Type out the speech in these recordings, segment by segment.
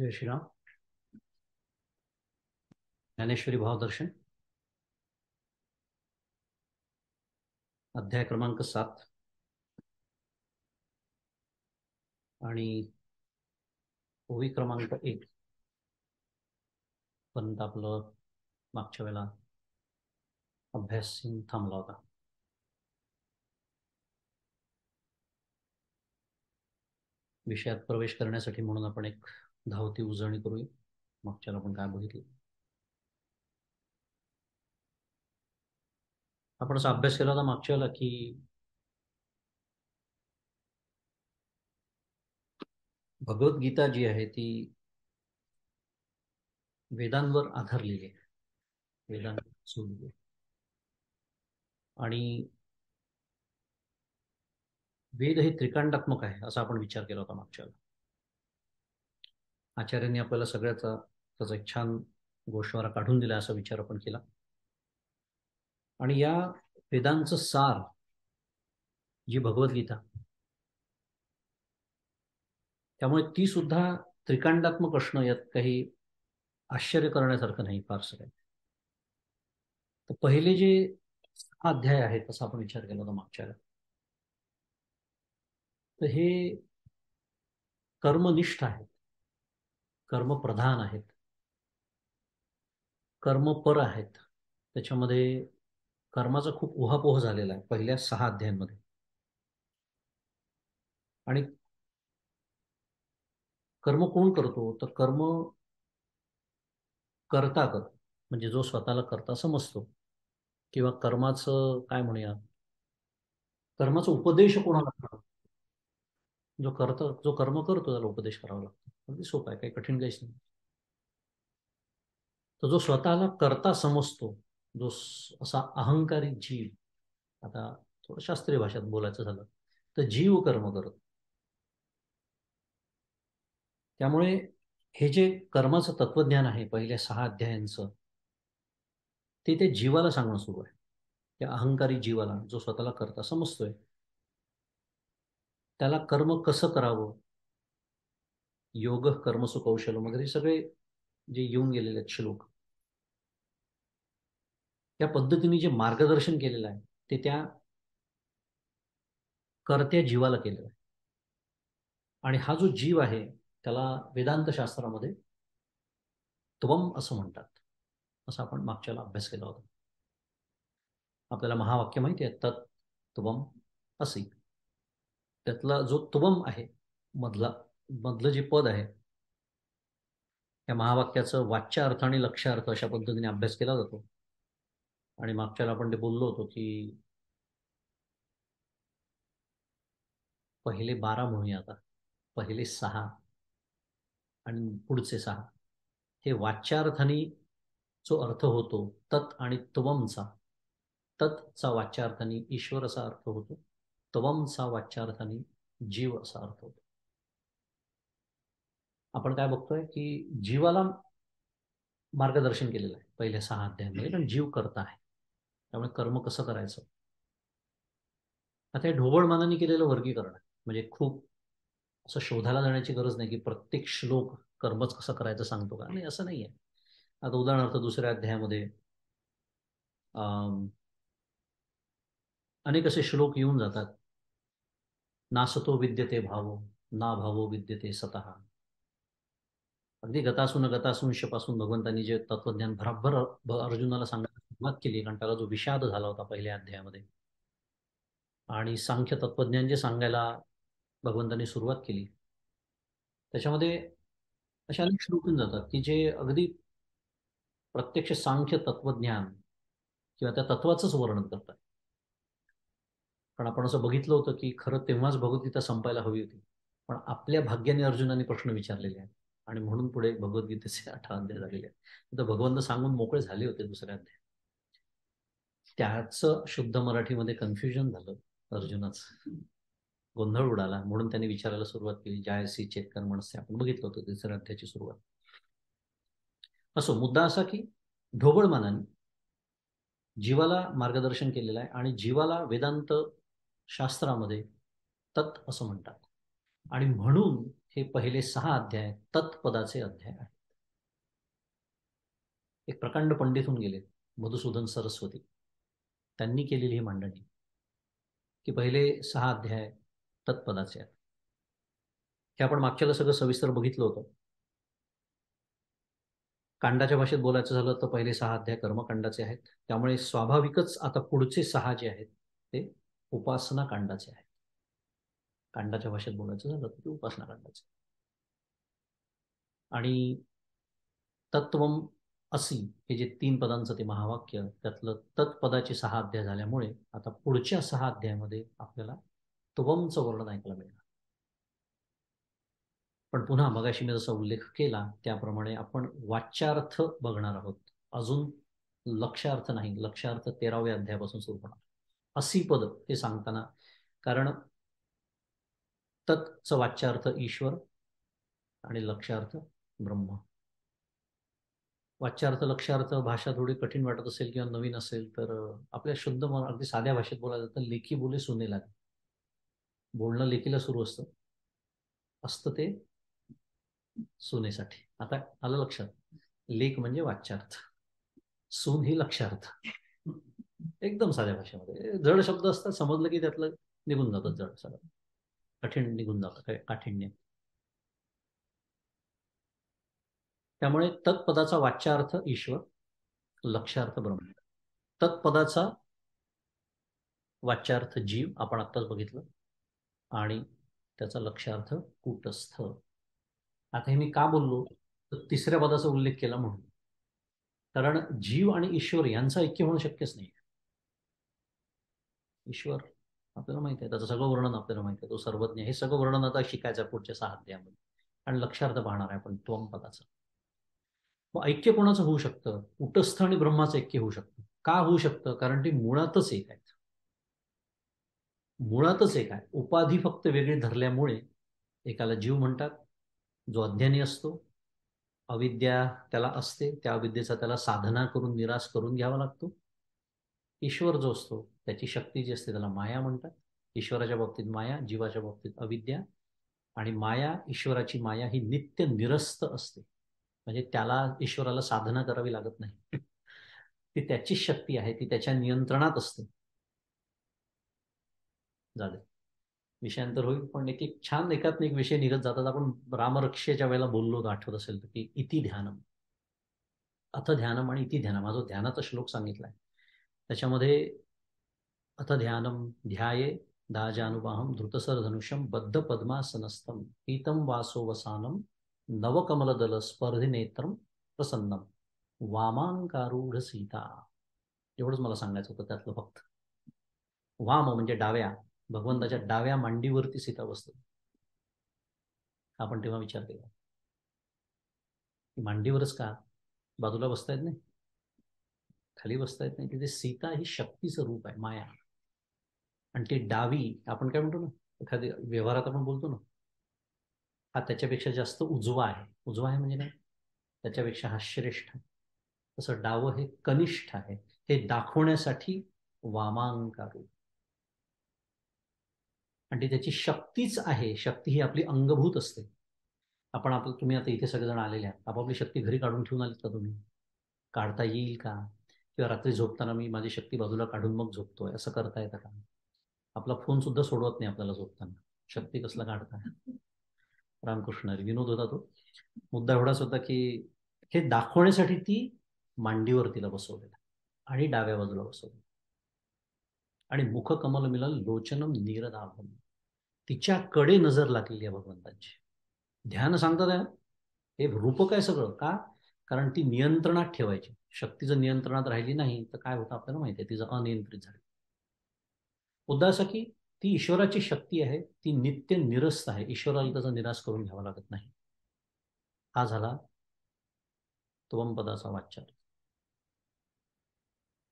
जय श्रीराम. ज्ञानेश्वरी भावदर्शन अध्याय क्रमांक 7 आणि ओवी क्रमांक 1 पर्यंत आपलं मागच्या वेळेला अभ्यास थांबला होता. विषयात प्रवेश करण्यासाठी म्हणून आपण एक धावती उजळणी करूया. मागच्याला आपण काय बघितलं, आपण असा अभ्यास केला होता मागच्या वेळेला की भगवद्गीता जी आहे ती वेदांवर आधारलेली आहे. वेदांत सोडली आणि वेद हे त्रिकांडात्मक आहे असा आपण विचार केला होता मागच्या वेळेला. आचार्यांनी आपल्याला सगळ्याचा त्याचा एक छान गोषवारा काढून दिला असा विचार आपण केला. आणि या वेदांचं सार जी भगवद्गीता, त्यामुळे ती सुद्धा त्रिकांडात्मक असणं यात काही आश्चर्य करण्यासारखं नाही फारसं काही. तर पहिले जे 6 अध्याय आहेत असा आपण विचार केला होता मागच्या वेळेला, तर हे कर्मनिष्ठ आहेत, कर्मप्रधान आहेत, कर्मपर आहेत. त्याच्यामध्ये कर्माचा खूप उहापोह झालेला आहे पहिल्या 6 अध्यायांमध्ये. आणि कर्म कोण करतो, तर कर्म करता म्हणजे जो स्वतःला करता समजतो, किंवा कर्माचं काय म्हणूया, कर्माचा उपदेश कोणाला करावा, जो कर्म करतो त्याला उपदेश करावा लागतो. अगदी सोपं आहे, काही कठीण काहीच नाही. तर जो स्वतःला करता समजतो, जो असा अहंकारी जीव, आता थोडं शास्त्रीय भाषेत बोलायचं झालं तर जीव कर्म करतो. त्यामुळे हे जे कर्माचं तत्वज्ञान आहे पहिल्या 6 अध्यायांचं, ते जीवाला सांगणं सुरू आहे. त्या अहंकारी जीवाला, जो स्वतःला करता समजतोय, त्याला कर्म कसं करावं, योग कर्मसु कौशलम वगैरे सगळे जे येऊन गेलेले आहेत श्लोक, त्या पद्धतीने जे मार्गदर्शन केलेलं आहे ते त्या कर्त्या जीवाला केलेलं आहे. आणि हा जो जीव आहे त्याला वेदांत शास्त्रामध्ये त्वम असं म्हणतात, असं आपण मागच्याला अभ्यास केला होता. आपल्याला महावाक्य माहिती आहे, तत् त्वम असी. त्यातला जो त्वम आहे, मधलं जे पद आहे, या महावाक्याचं वाच्य अर्थ आणि लक्ष्य अर्थ अशा पद्धतीने अभ्यास केला जातो. आणि मागच्याला आपण ते बोललो होतो की पहिले 12 म्हणूया, आता पहिले 6 आणि पुढचे 6 हे वाच्यार्थाने जो अर्थ होतो तत् आणि त्वमचा, तत्चा वाच्यार्थाने ईश्वर असा अर्थ होतो, त्वमचा वाच्यार्थाने जीव असा अर्थ होतो. आपण काय बघतोय की जीवाला मार्गदर्शन केलेलं आहे पहिल्या 6 अध्यायांमध्ये, कारण जीव करता आहे. त्यामुळे कर्म कसं करायचं, आता हे ढोबळ मानाने केलेलं वर्गीकरण आहे. म्हणजे खूप असं शोधायला जाण्याची गरज नाही की प्रत्येक श्लोक कर्मच कसं करायचं सांगतो का, नाही असं नाही आहे. आता उदाहरणार्थ दुसऱ्या अध्यायामध्ये अनेक असे श्लोक येऊन जातात. नासतो विद्यते भावो, ना भावो विद्यते सतः. अगदी गतासून गतासूंशपासून भगवंतांनी जे तत्वज्ञान भराभर अर्जुनाला सांगायला सुरुवात केली, कारण त्याला जो विषाद झाला होता पहिल्या अध्यायामध्ये, आणि सांख्य तत्वज्ञान जे सांगायला भगवंतांनी सुरुवात केली, त्याच्यामध्ये अशा अनेक श्लोक येऊन जातात की जे अगदी प्रत्यक्ष सांख्य तत्वज्ञान किंवा त्या तत्वाचंच वर्णन करतात. पण आपण असं बघितलं होतं की खरं तेव्हाच भगवद्गीता संपायला हवी होती, पण आपल्या भाग्याने अर्जुनाने प्रश्न विचारलेले आहेत आणि म्हणून पुढे भगवद्गीतेचे 18 अध्याय झालेले आहेत. तर भगवंत सांगून मोकळे झाले होते दुसऱ्या अध्याय, त्याचं शुद्ध मराठीमध्ये कन्फ्युजन झालं, अर्जुनाचं गोंधळ उडाला, म्हणून त्यांनी विचारायला सुरुवात केली, जायसी चेतकर मनसे. आपण बघितलं होतं तिसऱ्या अध्यायाची सुरुवात. असो, मुद्दा असा की ढोबळ मानाने जीवाला मार्गदर्शन केलेलं आहे आणि जीवाला वेदांत शास्त्रामध्ये तत् असं म्हणतात. आणि म्हणून हे पहिले 6 अध्याय तत्पदाचे अध्याय आहेत. एक प्रकांड पंडित होऊन गेले मधुसूदन सरस्वती, त्यांनी केलेली ही मांडणी की पहिले 6 अध्याय तत्पदाचे आहेत. हे आपण मागच्याला सगळं सविस्तर बघितलं होतं. कांडाच्या भाषेत बोलायचं झालं तर पहिले 6 अध्याय कर्मकांडाचे आहेत. त्यामुळे स्वाभाविकच आता पुढचे 6 जे आहेत ते उपासना कांडाचे आहेत. कांडाच्या भाषेत बोलायचं झालं तर ते उपासना कांडाचे. आणि तत्वम असी हे जे 3 पदांचं ते महावाक्य, त्यातलं तत्पदाचे 6 अध्याय झाल्यामुळे आता पुढच्या 6 अध्यायामध्ये आपल्याला त्वमचं वर्णन ऐकायला मिळणार. पण पुन्हा मगाशी मी जसा उल्लेख केला त्याप्रमाणे आपण वाच्यार्थ बघणार आहोत. अजून लक्ष्यार्थ नाही. लक्ष्यार्थ 13व्या अध्यायापासून सुरू होणार. असी पद हे सांगताना, कारण तत्चं वाच्यार्थ ईश्वर आणि लक्ष्यार्थ ब्रह्म. वाच्यार्थ लक्ष्यार्थ भाषा थोडी कठीण वाटत असेल किंवा नवीन असेल तर आपल्या शुद्ध अगदी साध्या भाषेत बोलायचं तर लेखी बोले सुने लागे. बोलणं लेखीला सुरू असतं ते सुनेसाठी. आता आलं लक्षात. लेख म्हणजे वाच्यार्थ, सून ही लक्ष्यार्थ. एकदम साध्या भाषेमध्ये जड शब्द असतात, समजलं की त्यातलं निघून जातात जड सगळं, कठीण निघून जातं काठिण्य. त्यामुळे तत्पदाचा वाच्यार्थ ईश्वर, लक्ष्यार्थ ब्रह्म. तत्पदाचा वाच्यार्थ जीव आपण आत्ताच बघितलं आणि त्याचा लक्ष्यार्थ कूटस्थ. आता हे मी का बोललो तर तिसऱ्या पदाचा उल्लेख केला म्हणून. कारण जीव आणि ईश्वर यांचं ऐक्य होणं शक्यच नाही. ईश्वर आपल्याला माहिती आहे, त्याचं सगळं वर्णन आपल्याला माहिती आहे, तो सर्वज्ञ. हे सगळं वर्णन आता शिकायचं पुढच्या 6 अध्यायामध्ये. आणि लक्ष्यार्थ पाहणार आहे आपण त्वम पदाचं. मग ऐक्य कोणाचं होऊ शकतं? कूटस्थ आणि ब्रह्माचं ऐक्य होऊ शकतं. का होऊ शकतं? कारण ते मुळातच एक आहेत. मुळातच एक आहे. उपाधी फक्त वेगळी धरल्यामुळे एकाला जीव म्हणतात, जो अज्ञानी असतो. अविद्या त्याला असते, त्या अविद्येचा त्याला साधना करून निराश करून घ्यावा लागतो. ईश्वर जो असतो त्याची शक्ती जी असते त्याला माया म्हणतात. ईश्वराच्या बाबतीत माया, जीवाच्या बाबतीत अविद्या. आणि माया, ईश्वराची माया ही नित्य निरस्त असते. म्हणजे त्याला, ईश्वराला साधना करावी लागत नाही. ती त्याची शक्ती आहे, ती त्याच्या नियंत्रणात असते. झाले, विषयांतर होईल, पण एक एक छान एकात एक विषय निघत जातात. आपण रामरक्षेच्या वेळेला बोललो होतो, आठवत असेल तर, की इति ध्यानम, अथ ध्यानम आणि इति ध्यानम हा जो ध्यानाचा श्लोक सांगितलाय त्याच्यामध्ये अथ ध्यानम ध्याये दाजानुबाहम धृतसर धनुषम बद्ध पद्मासनस्थम पीतम वासो वसानम नवकमलदल स्पर्धी नेत्रम प्रसन्नम वामांकारूढ सीता. एवढंच मला सांगायचं होतं त्यातलं फक्त. वाम म्हणजे डाव्या, भगवंताच्या डाव्या मांडीवरती सीता बसते. आपण तेव्हा विचार केला, मांडीवरच का, बाजूला बसता येत नाही, खाली बसता येत नाही. तिथे सीता ही शक्तीचं रूप आहे, माया. आणि ती डावी, आपण काय म्हणतो ना, एखाद्या व्यवहारात आपण बोलतो ना, हा त्याच्यापेक्षा जास्त उजवा आहे. उजवा आहे म्हणजे काय, त्याच्यापेक्षा हा श्रेष्ठ आहे. तसं डावं हे कनिष्ठ आहे. हे दाखवण्यासाठी वामांकारू. आणि ती त्याची शक्तीच आहे. शक्ती ही आपली अंगभूत असते. तुम्ही आता इथे सगळेजण आलेले आहात, आपापली शक्ती घरी काढून ठेवून आलीत का तुम्ही? काढता येईल का? किंवा रात्री झोपताना मी माझी शक्ती बाजूला काढून मग झोपतोय, असं करता येतं का? आपला फोन सुद्धा सोडवत नाही आपल्याला झोपताना. शक्ती कसला काढताय? रामकृष्ण विनोद होता तो. मुद्दा एवढाच होता की हे दाखवण्यासाठी ती मांडीवर तिला बसवलेला आणि डाव्या बाजूला बसवलं. आणि मुख कमल मिलल लोचनम नीरदाभम, तिच्याकडे नजर लागलेली आहे भगवंतांची. ध्यान सांगतात आहे हे रूप काय सगळं का, कारण ती नियंत्रणात ठेवायची. शक्ती जर नियंत्रणात राहिली नाही तर काय होतं आपल्याला माहिती आहे, तिचं अनियंत्रित झाली. मुद्दा असा की ती ईश्वराची शक्ती आहे, ती नित्य निरस्त आहे. ईश्वराला त्याचा निराश करून घ्यावा लागत नाही. हा झाला त्वम पदाचा वाच्य.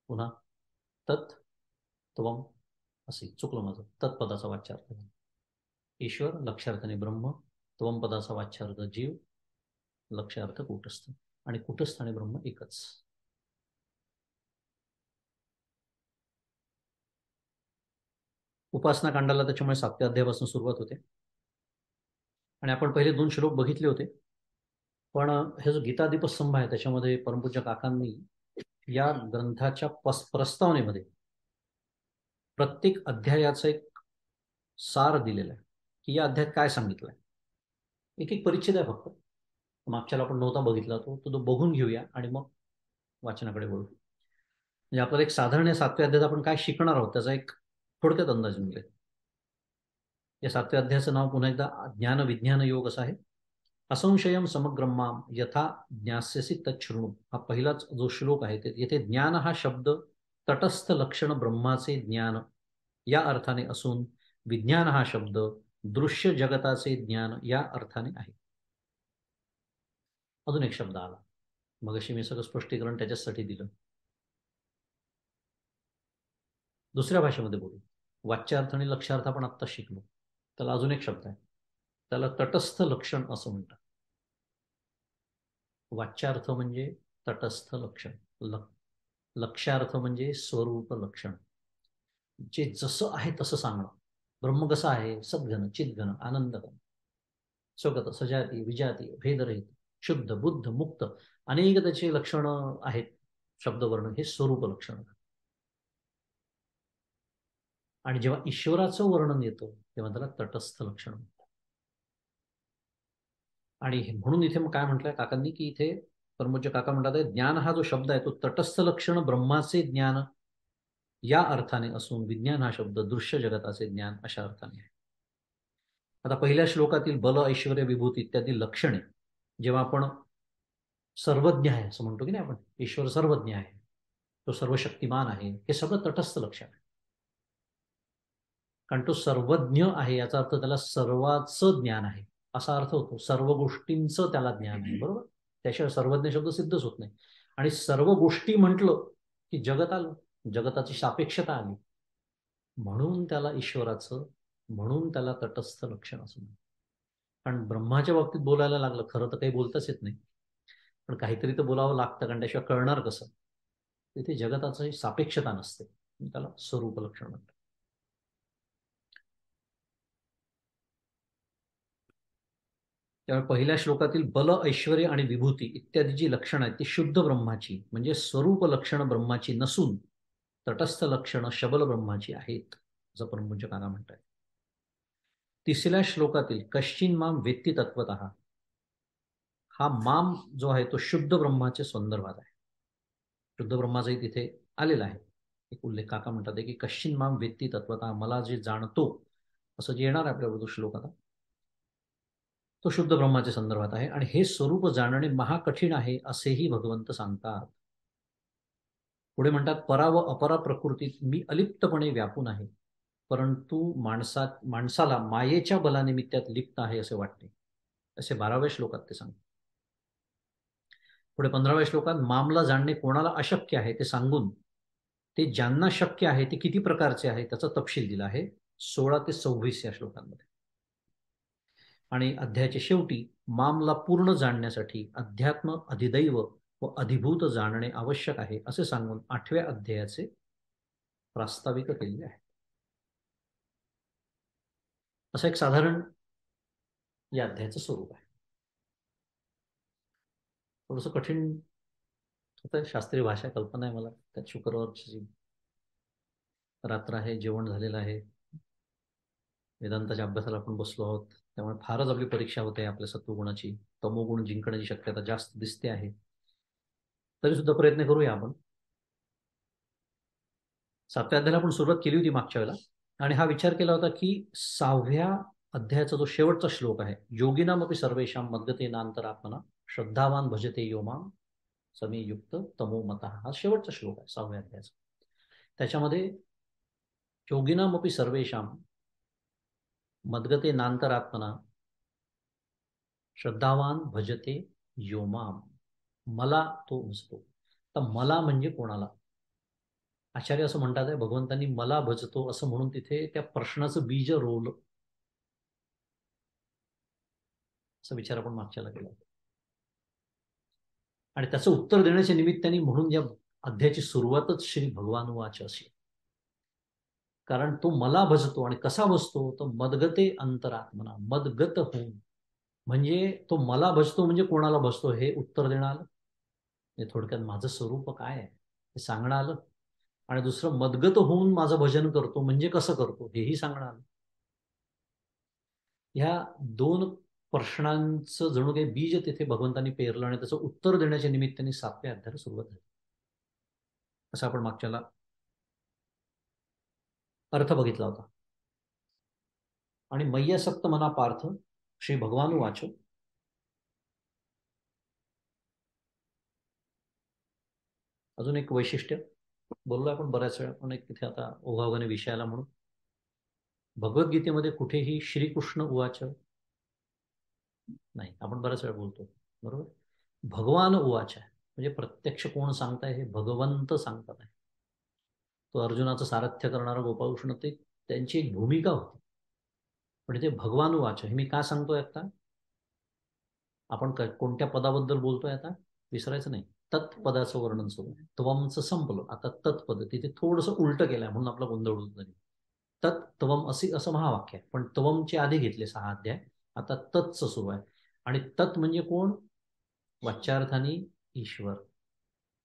पुन्हा तत् त्वम, असे चुकलं माझं. तत्पदाचा वाच्यार्थ ईश्वर, लक्ष्यार्थाने ब्रह्म. त्वम पदाचा वाच्यार्थ जीव, लक्ष्यार्थ कूटस्थ. आणि कूटस्थ आणि ब्रह्म एकच. उपासना कांडाला त्याच्यामुळे 7व्या अध्यायापासून सुरुवात होते. आणि आपण पहिले 2 श्लोक बघितले होते. पण हे जो गीतादीपस्तंभ आहे त्याच्यामध्ये परमपूज्य काकांनी या ग्रंथाच्या प्रस्तावनेमध्ये प्रत्येक अध्यायाचं एक सार दिलेला आहे की या अध्यायात काय सांगितलंय. एक एक परिच्छेद आहे फक्त. मागच्याला आपण नव्हता बघितला तो बघून घेऊया आणि मग वाचनाकडे वळू. म्हणजे आपल्याला एक साधारण या 7व्या अध्यायात आपण काय शिकणार आहोत त्याचा एक थोडक्यात अंदाज मिळेल. या 7व्या अध्यायाचं नाव पुन्हा एकदा ज्ञान विज्ञान योग असं आहे. असंशयम समग्रम्माम यथा ज्ञास्यसि तच्छृणु हा पहिलाच जो श्लोक आहे येथे ज्ञान हा शब्द तटस्थ लक्षण ब्रह्माचे ज्ञान या अर्थाने असून विज्ञान हा शब्द दृश्य जगताचे ज्ञान या अर्थाने आहे. अजून एक शब्द आला, मगाशी मी सगळं स्पष्टीकरण त्याच्यासाठी दिलं. दुसऱ्या भाषेमध्ये बोलू. वाच्यार्थ आणि लक्षार्थ आपण आत्ता शिकलो. त्याला अजून एक शब्द आहे, त्याला तटस्थ लक्षण असं म्हणतात. वाच्यार्थ म्हणजे तटस्थ लक्षण, लक्षार्थ म्हणजे स्वरूप लक्षण. जे जसं आहे तसं सांगणं. ब्रह्म कसं आहे, सद्घन चिद्घन आनंदघन स्वगत सजाती विजाती भेदरहित शुद्ध बुद्ध मुक्त अनेक त्याची लक्षणं आहेत. शब्दवर्ण हे स्वरूप लक्षण. आणि जेव्हा ईश्वराचं वर्णन येतं तेव्हा त्याला तटस्थ लक्षण म्हणतात. आणि म्हणून इथे मग काय म्हटलंय काकांनी की इथे परमपूज्य काका म्हणतात ज्ञान हा जो शब्द आहे तो तटस्थ लक्षण ब्रह्माचे ज्ञान या अर्थाने असून विज्ञान हा शब्द दृश्य जगताचे ज्ञान अशा अर्थाने आहे. आता पहिल्या श्लोकातील बल ऐश्वर्य विभूती इत्यादी लक्षणे जेव्हा आपण सर्वज्ञ आहे असं म्हणतो की नाही आपण, ईश्वर सर्वज्ञ आहे, तो सर्वशक्तिमान आहे, हे सगळं तटस्थ लक्षण आहे. कारण तो सर्वज्ञ आहे याचा अर्थ त्याला सर्वाचं ज्ञान आहे असा अर्थ होतो. सर्व गोष्टींचं त्याला ज्ञान आहे, बरोबर. त्याशिवाय सर्वज्ञ शब्द सिद्धच होत नाही. आणि सर्व गोष्टी म्हटलं की जगत आलं, जगताची सापेक्षता आली. म्हणून त्याला ईश्वराचं, म्हणून त्याला तटस्थ लक्षण असं म्हणतात. कारण ब्रह्माच्या बाबतीत बोलायला लागलं, खरं तर काही बोलताच येत नाही, पण काहीतरी तर बोलावं लागतं, कारण त्याशिवाय कळणार कसं. तिथे जगताची सापेक्षता नसते, त्याला स्वरूप लक्षण म्हणतात. त्यामुळे पहिल्या श्लोकातील बल ऐश्वर्य आणि विभूती इत्यादी जी लक्षणं आहेत ती शुद्ध ब्रह्माची म्हणजे स्वरूप लक्षणं ब्रह्माची नसून तटस्थ लक्षणं शबल ब्रह्माची आहेत असं परमपूज्य काका म्हणतात. तिसऱ्या श्लोकातील कश्चिन माम वेत्ती तत्वतः हा माम जो आहे तो शुद्ध ब्रह्माच्या संदर्भात आहे. शुद्ध ब्रह्माचाही तिथे आलेला आहे एक उल्लेख. काका म्हणतात की कश्चिन माम वेत्ती तत्वतः मला जे जाणतो असं जे येणार आहे आपल्याबरोबर श्लोक आता तो शुद्ध ब्रह्माच्या संदर्भात आहे. आणि हे स्वरूप जाणणे महाकठीण आहे असेही भगवंत सांगतात. पुढे म्हणतात परा व अपरा प्रकृतीत मी अलिप्तपणे व्यापून आहे, परंतु माणसाला मायेच्या बलाने मी त्यात लिप्त आहे असे वाटते, असे 12व्या श्लोकात ते सांगतात. पुढे 15व्या श्लोकात मामला जाणणे कोणाला अशक्य आहे ते सांगून ते ज्यांना शक्य आहे ते किती प्रकारचे आहे त्याचा तपशील दिला आहे 16 ते 26 या श्लोकांमध्ये. आणि अध्यायाच्या शेवटी मामला पूर्ण जाणण्यासाठी अध्यात्म अधिदैव व अधिभूत जाणणे आवश्यक आहे असे सांगून 8व्या अध्यायाचे प्रास्ताविक केलेले आहे. असं एक साधारण या अध्यायाचं स्वरूप आहे. थोडंसं कठीण होतं, शास्त्रीय भाषा कल्पना आहे मला. त्यात शुक्रवारची रात्र आहे, जेवण झालेलं आहे, वेदांताच्या अभ्यासाला आपण बसलो आहोत, त्यामुळे फारच आपली परीक्षा होते आपल्या सत्वगुणाची. तमोगुण जिंकण्याची शक्यता जास्त दिसते आहे. तरी सुद्धा प्रयत्न करूया आपण. 7व्या अध्यायाला आपण सुरुवात केली होती मागच्या वेळेला आणि हा विचार केला होता की 6व्या अध्यायाचा जो शेवटचा श्लोक आहे योगिनामपि सर्वेषां मद्गते नांतरात्मना श्रद्धावान भजते योमाम समीयुक्त तमोमता हा शेवटचा श्लोक आहे 6व्या अध्यायाचा. त्याच्यामध्ये योगिनामपि सर्वेषां मद्गते नांतरात्मना श्रद्धावान भजते योमाम, मला तो भजतो. तर मला म्हणजे कोणाला? आचार्य असं म्हणतात आहे भगवंतांनी मला भजतो असं म्हणून तिथे त्या प्रश्नाचं बीज रोवलं. असा विचार आपण मागच्याला केला आणि त्याचं उत्तर देण्याच्या निमित्ताने म्हणून या अध्यायाची सुरुवातच श्री भगवान वाच अशी. कारण तो मला भजतो आणि कसा भजतो तो मदगते अंतरात्मना, मदगत होऊन. म्हणजे तो मला भजतो म्हणजे कोणाला भजतो हे उत्तर देणं आलं. म्हणजे थोडक्यात माझं स्वरूप काय आहे हे सांगणं आलं. आणि दुसरं, मदगत होऊन माझं भजन करतो म्हणजे कसं करतो हेही सांगणं आलं. ह्या दोन प्रश्नांचं जणू काही बीज तिथे भगवंतांनी पेरलं आणि त्याचं उत्तर देण्याच्या निमित्ताने 7व्या अध्यायाला सुरुवात झाली. असं आपण मागच्याला अर्थ बघितला होता. आणि मय्यासक्त मना पार्थ श्री भगवान वाच. अजून एक वैशिष्ट्य बोललो आपण बऱ्याच वेळा, पण एक तिथे आता ओघाओघाने विषयाला म्हणून, भगवद्गीतेमध्ये कुठेही श्रीकृष्ण उवाच नाही. आपण बऱ्याच वेळा बोलतो, बरोबर. भगवान उवाच आहे म्हणजे प्रत्यक्ष कोण सांगताय? हे भगवंत सांगतात आहे. तो अर्जुनाचं सारथ्य करणारा गोपाळकृष्ण, ते त्यांची एक भूमिका होती. पण ते भगवान वाच हे मी का सांगतोय आता? आपण कोणत्या पदाबद्दल बोलतोय आता? विसरायचं नाही. तत्पदाचं वर्णन सुरू आहे. त्वमचं संपलं, आता तत्पद तिथे थोडंसं उलट केलंय म्हणून आपला गोंधळ होत नाही. तत् त्वम असं महावाक्य आहे, पण त्वमचे आधी घेतले 6 अध्याय, आता तत्चं सुरू आहे. आणि तत् म्हणजे कोण? वाच्यार्थाने ईश्वर,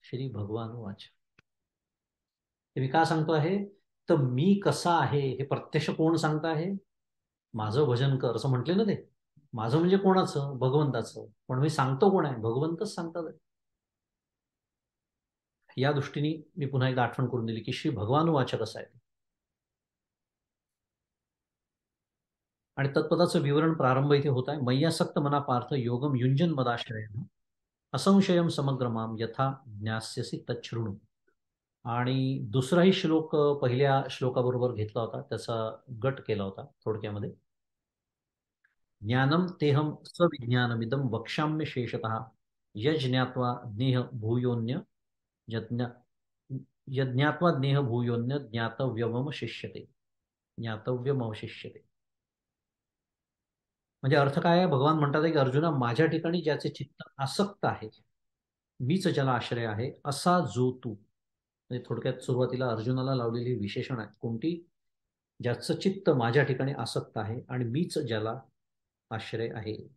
श्री भगवान वाच. हे मी का सांगतो आहे? तर मी कसा आहे हे प्रत्यक्ष कोण सांगता आहे? माझं भजन कर असं म्हटले ना ते. माझं म्हणजे कोणाचं? भगवंताचं. पण मी सांगतो कोण आहे? भगवंतच सांगतात. या दृष्टीने मी पुन्हा एकदा आठवण करून दिली की श्री भगवान वाचक कसं आहे. आणि तत्पदाचं विवरण प्रारंभ इथे होत आहे. मय्यासक्त मना पार्थ योगम युंजन मदाश्रय असंशयम समग्रमाम यथा ज्ञास्यसी तच्छृणु. आणि दुसराही श्लोक पहिल्या श्लोकाबरोबर घेतला होता, त्याचा गट केला होता थोडक्यामध्ये. ज्ञानम तेहम सविज्ञानमिदम वक्ष्याम्य शेषतः यज्ञात्वा ज्ञेह भूयोन्य यज्ञ यज्ञात्वा ज्ञेह भूयोन्य ज्ञातव्यमम शिष्यते, ज्ञातव्यम शिष्यते. म्हणजे अर्थ काय आहे? भगवान म्हणतात की अर्जुना, माझ्या ठिकाणी ज्याचे चित्त आसक्त आहे, मीच ज्याला आश्रय आहे, असा जो तू. म्हणजे थोडक्यात सुरुवातीला अर्जुनाला लावलेली विशेषण आहे कोणती? ज्याचं चित्त माझ्या ठिकाणी आसक्त आहे आणि मीच ज्याला आश्रय आहे,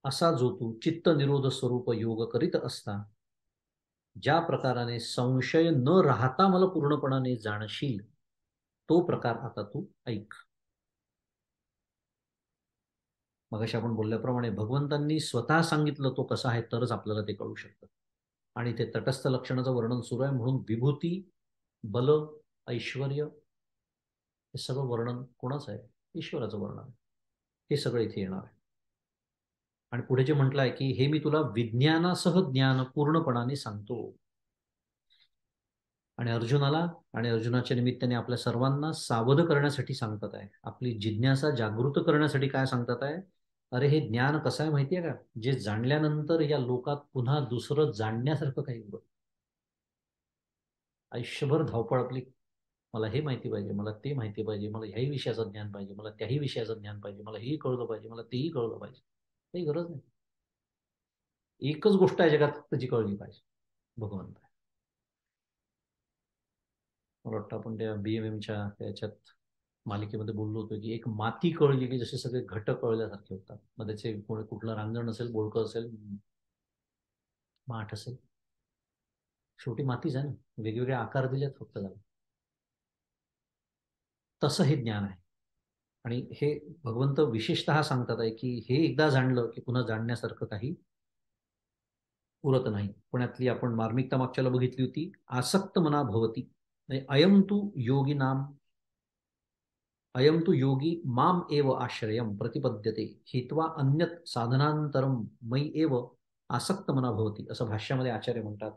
असा जो तू चित्त निरोध स्वरूप योग करीत असता, ज्या प्रकाराने संशय न राहता मला पूर्णपणाने जाणशील, तो प्रकार आता तू ऐक. मगाशी आपण बोलल्याप्रमाणे भगवंतांनी स्वतः सांगितलं तो कसा आहे, तरच आपल्याला ते कळू शकतं. आणि ते तटस्थ लक्षणाचं वर्णन सुरू आहे म्हणून विभूती, बल, ऐश्वर, हे सगळं वर्णन कोणाचं आहे? ईश्वराचं वर्णन आहे. हे सगळं इथे येणार आहे. आणि पुढे जे म्हटलं आहे की हे मी तुला विज्ञानासह ज्ञान पूर्णपणाने सांगतो. आणि अर्जुनाला आणि अर्जुनाच्या निमित्ताने आपल्या सर्वांना सावध करण्यासाठी सांगतात आहे. आपली जिज्ञासा जागृत करण्यासाठी काय सांगतात आहे? अरे, हे ज्ञान कसं आहे माहितीये का? जे जाणल्यानंतर या लोकात पुन्हा दुसरं जाणण्यासारखं काही उरत. आयुष्यभर धावपळ आपली. मला हे माहिती पाहिजे, मला ते माहिती पाहिजे, मला ह्याही विषयाचं ज्ञान पाहिजे, मला त्याही विषयाचं ज्ञान पाहिजे, मला हेही कळलं पाहिजे, मला तेही कळलं पाहिजे. काही गरज नाही. एकच गोष्ट आहे जगात फक्त जी कळली पाहिजे, भगवंत. मला वाटतं आपण त्या BMMच्या त्याच्यात मालिकेमध्ये बोललो होतो की एक माती कळली की जसे सगळे घटक कळल्यासारखे होतात. मग त्याचे कोणी कुठलं रांजण असेल, बोळकं असेल, माठ असेल, शेवटी मातीच आहे ना. वेगवेगळे आकार दिलेत फक्त त्याला. तसं हे ज्ञान आहे. आणि हे भगवंत विशेषतः सांगतात आहे की हे एकदा जाणलं की पुन्हा जाणण्यासारखं काही उरत नाही. पुण्यातली आपण मार्मिकता मागच्याला बघितली होती. आसक्त मना भवती म्हणजे अयम तु योगी माम एव आश्रयम प्रतिपद्यते हित्वा अन्यत साधनांतरम मयी एव आसक्त मना भवती, असं भाष्यामध्ये आचार्य म्हणतात.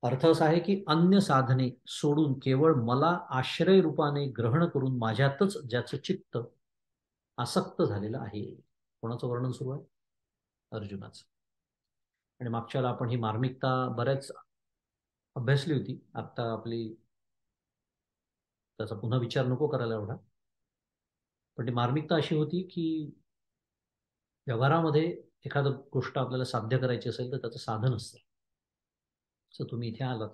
अर्थ असा आहे की अन्य साधने सोडून केवळ मला आश्रय रूपाने ग्रहण करून माझ्यातच ज्याचं चित्त आसक्त झालेलं आहे. कोणाचं वर्णन सुरू आहे? अर्जुनाचं. आणि मागच्याला आपण ही मार्मिकता बऱ्याच अभ्यासली होती. आता आपली त्याचा पुन्हा विचार नको करायला एवढा. पण ती मार्मिकता अशी होती की व्यवहारामध्ये एखादं गोष्ट आपल्याला साध्य करायची असेल तर त्याचं साधन असतं. सो तुम्ही इथे आलात,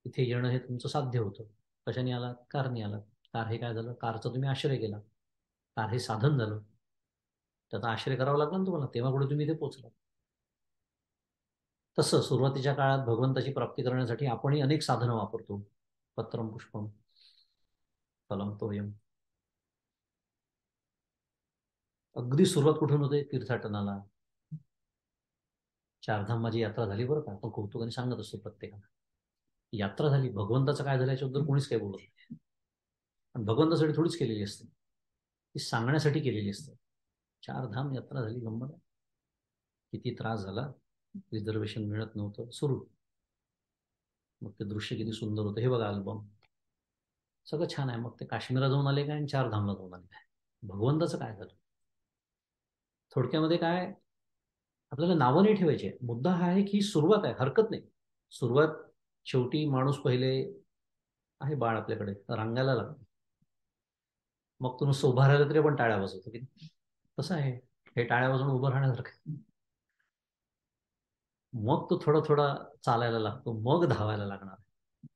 इथे येणं हे तुमचं साध्य होतं. कशाने आलात? कारने आलात. कार हे काय झालं, कारचा तुम्ही आश्रय केला, कार हे साधन झालं, त्याचा आश्रय करावा लागला ना तुम्हाला, तेव्हा कुठे तुम्ही इथे पोहोचला. तसं सुरुवातीच्या काळात भगवंताची प्राप्ती करण्यासाठी आपणही अनेक साधनं वापरतो. पत्रम पुष्पम फलम तोयम. अगदी सुरुवात कुठून होते, तीर्थाटनाला. चारधाम माझी यात्रा झाली बरं का, आपण कौतुकाने सांगत असतो प्रत्येकाला. यात्रा झाली, भगवंताचं काय झालं याच्याबद्दल कोणीच काही बोलत नाही. पण भगवंतासाठी थोडीच केलेली असते, ती सांगण्यासाठी केलेली असते. चारधाम यात्रा झाली, गंमत. किती त्रास झाला, रिझर्वेशन मिळत नव्हतं, सुरू. मग ते दृश्य किती सुंदर होतं हे बघा, अल्बम सगळं छान आहे. मग ते काश्मीरला जाऊन आले काय आणि चारधामला जाऊन आले काय, भगवंताचं काय झालं. थोडक्यामध्ये काय, आपल्याला नावं नाही ठेवायचे, मुद्दा हा आहे की सुरुवात आहे, हरकत नाही. सुरुवात, शेवटी माणूस पहिले आहे, बाळ आपल्याकडे रांगायला लागतो. मग तो नुसतं उभा राहिला तरी आपण टाळ्या वाजवतो की नाही? तसं आहे, हे टाळ्या वाजवून उभं राहण्यासारखं. मग तो थोडा थोडा चालायला लागतो, मग धावायला लागणार आहे,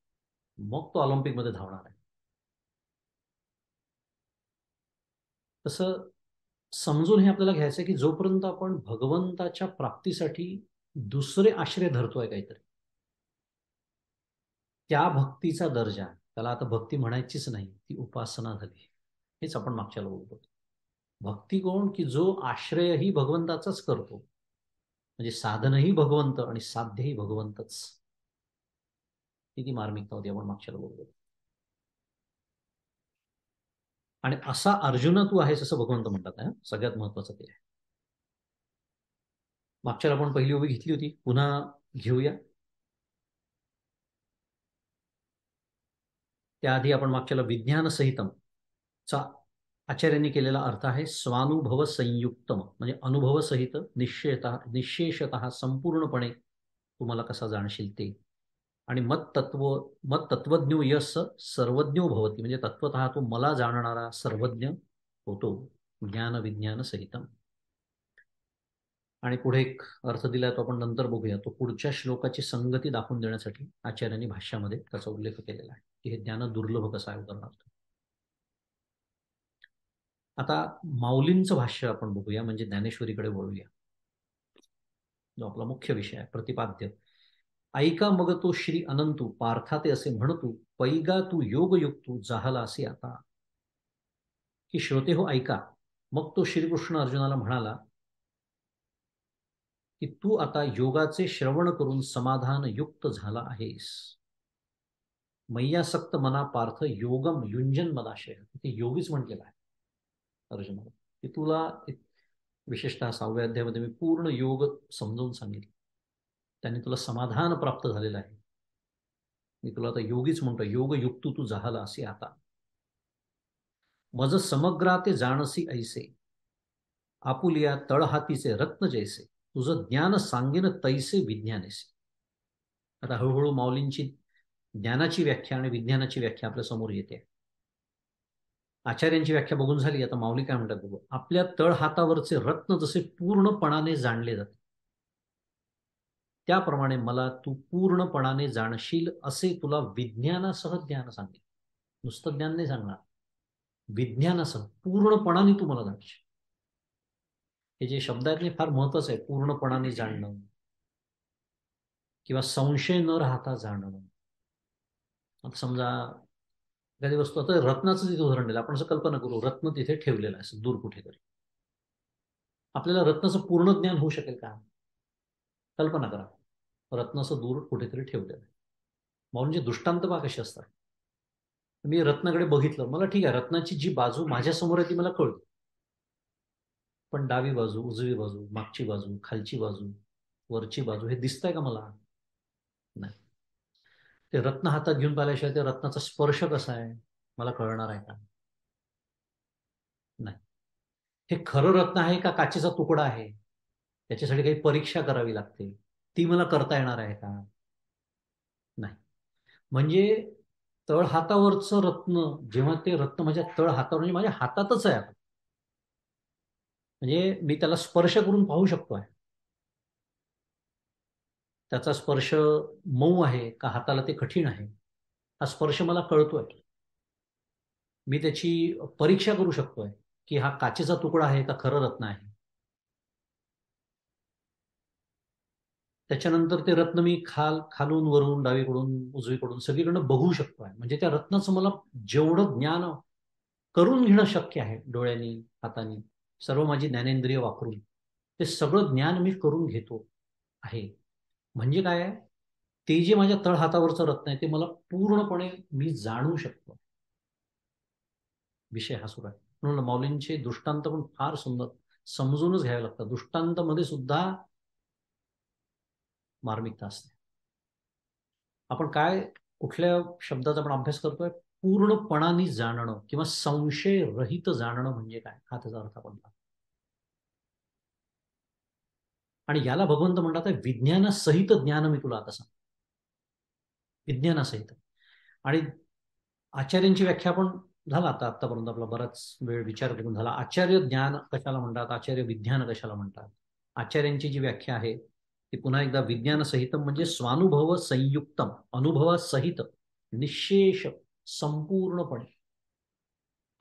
मग तो ऑलिम्पिकमध्ये धावणार आहे. तसं समजून हे आपल्याला घ्यायचं की जोपर्यंत आपण भगवंताच्या प्राप्तीसाठी दुसरे आश्रय धरतोय काहीतरी, त्या भक्तीचा दर्जा, त्याला आता भक्ती म्हणायचीच नाही, ती उपासना झाली. हेच आपण मागच्या बोलतो. भक्ती कोण, की जो आश्रयही भगवंताचाच करतो, म्हणजे साधनही भगवंत आणि साध्यही भगवंतच. ती मार्मिकता होती, आपण मागच्या बोलतो. आणि असा अर्जुन तू आहेस असं भगवंत म्हणतात आहे, सगळ्यात महत्वाचं ते आहे. मागच्या आपण पहिली उभी घेतली होती, पुन्हा घेऊया. त्याआधी आपण मागच्याला विज्ञान सहितम चा आचार्यांनी केलेला अर्थ आहे स्वानुभव संयुक्तम, म्हणजे अनुभव सहित निशेषतः संपूर्णपणे तुम्हाला कसा जाणशील ते. आणि मत तत्वज्ञो यस सर्वज्ञो भवती, म्हणजे तत्वतः तो मला जाणणारा सर्वज्ञ होतो, ज्ञान विज्ञान सहितम. आणि पुढे एक अर्थ दिलाय, तो आपण नंतर बघूया. तो पुढच्या श्लोकाची संगती दाखवून देण्यासाठी आचार्यांनी भाष्यामध्ये त्याचा उल्लेख केलेला आहे की हे ज्ञान दुर्लभ कसं आहे, उदाहरणार्थ. आता माऊलींचं भाष्य आपण बघूया, म्हणजे ज्ञानेश्वरीकडे वळूया, जो आपला मुख्य विषय आहे, प्रतिपाद्य. ऐका मग तो श्री अनंतू पार्था ते असे म्हणतू, पैगा तू योगयुक्तू जाहला असे आता. की श्रोते हो ऐका. मग तो श्रीकृष्ण अर्जुनाला म्हणाला की तू आता योगाचे श्रवण करून समाधान युक्त झाला आहेस. मैयासक्त मना पार्थ योगम युंजन मदाशय, ते योगीच म्हटलेलं आहे अर्जुनाला, की तुला विशेषतः 6व्या अध्यायामध्ये मी पूर्ण योग समजावून सांगितलं, त्याने तुला समाधान प्राप्त झालेलं आहे. मी तुला आता योगीच म्हणतो, योगयुक्त तू झाला असे आता. मज समग्रा ते जाणसी ऐसे, आपुलिया तळहातीचे रत्न जैसे, तुझं ज्ञान सांगेन तैसे विज्ञानेसे. आता हळूहळू माऊलींची ज्ञानाची व्याख्या आणि विज्ञानाची व्याख्या आपल्या समोर येते. आचार्यांची व्याख्या बघून झाली, आता माऊली काय म्हणतात बघू. आपल्या तळहातावरचे रत्न जसे पूर्णपणाने जाणले जाते, त्याप्रमाणे मला तू पूर्णपणाने जाणशील असे तुला विज्ञानासह ज्ञान सांगेल. नुसतं ज्ञान नाही सांगणार, विज्ञानासह पूर्णपणाने तू मला जाणशील. हे जे शब्द आहेत, फार महत्वाचं आहे. पूर्णपणाने जाणणं किंवा संशय न राहता जाणणं. आता समजा एखादी वस्तू, आता रत्नाचं तिथे उदाहरण दिलं आपण, असं कल्पना करू रत्न तिथे ठेवलेलं आहे असं दूर कुठेतरी, आपल्याला रत्नाचं पूर्ण ज्ञान होऊ शकेल का? कल्पना करा, रत्नाचं दूर कुठेतरी ठेवलेलं आहे. म्हणजे दृष्टांत पहा कसे असतात. मी रत्नाकडे बघितलं, मला ठीक आहे, रत्नाची जी बाजू माझ्या समोर आहे ती मला कळते, पण डावी बाजू, उजवी बाजू, मागची बाजू, खालची बाजू, वरची बाजू, हे दिसतंय का मला? नाही. ते रत्न हातात घेऊन पाहिल्याशिवाय ते रत्नाचा स्पर्श कसा आहे मला कळणार आहे का? नाही. हे खरं रत्न आहे का काचेचा तुकडा आहे, त्याच्यासाठी काही परीक्षा करावी लागते, ती मला करता येणार आहे का? नाही. म्हणजे तळहातावरचं रत्न, जेव्हा ते रत्न माझ्या तळहातावर, म्हणजे माझ्या हातातच आहे, म्हणजे मी त्याला स्पर्श करून पाहू शकतो आहे, त्याचा स्पर्श मऊ आहे का हाताला ते कठीण आहे, हा स्पर्श मला कळतोय. मी त्याची परीक्षा करू शकतोय की हा काचेचा तुकडा आहे का खरं रत्न आहे. त्याच्यानंतर ते रत्न मी खालून वरून डावीकडून उजवीकडून सगळीकडनं बघू शकतोय. म्हणजे त्या रत्नाचं मला जेवढं ज्ञान करून घेणं शक्य आहे डोळ्यांनी, हातांनी, सर्व माझी ज्ञानेंद्रिय वापरून ते सगळं ज्ञान मी करून घेतो आहे. म्हणजे काय आहे, ते जे माझ्या तळहातावरचं रत्न आहे ते मला पूर्णपणे मी जाणू शकतो. विषय हा सुरू आहे. म्हणून माऊलींचे दृष्टांत पण फार सुंदर समजूनच घ्यावे लागतात. दृष्टांतामध्ये सुद्धा मार्मिकता असते. आपण काय कुठल्या शब्दाचा आपण अभ्यास करतोय, पूर्णपणाने जाणणं किंवा संशय रहित जाणणं म्हणजे काय हा त्याचा अर्थ आपण पाहतो. आणि याला भगवंत म्हणतात विज्ञानासहित ज्ञान मी तुला आता सांग. विज्ञानासहित. आणि आचार्यांची व्याख्या पण झाला आतापर्यंत आपला बराच वेळ विचार करून झाला. आचार्य ज्ञान कशाला म्हणतात, आचार्य विज्ञान कशाला म्हणतात. आचार्यांची जी व्याख्या आहे ती पुन्हा एकदा विज्ञानसहित म्हणजे स्वानुभव संयुक्तम, अनुभवासहित निशेष संपूर्णपणे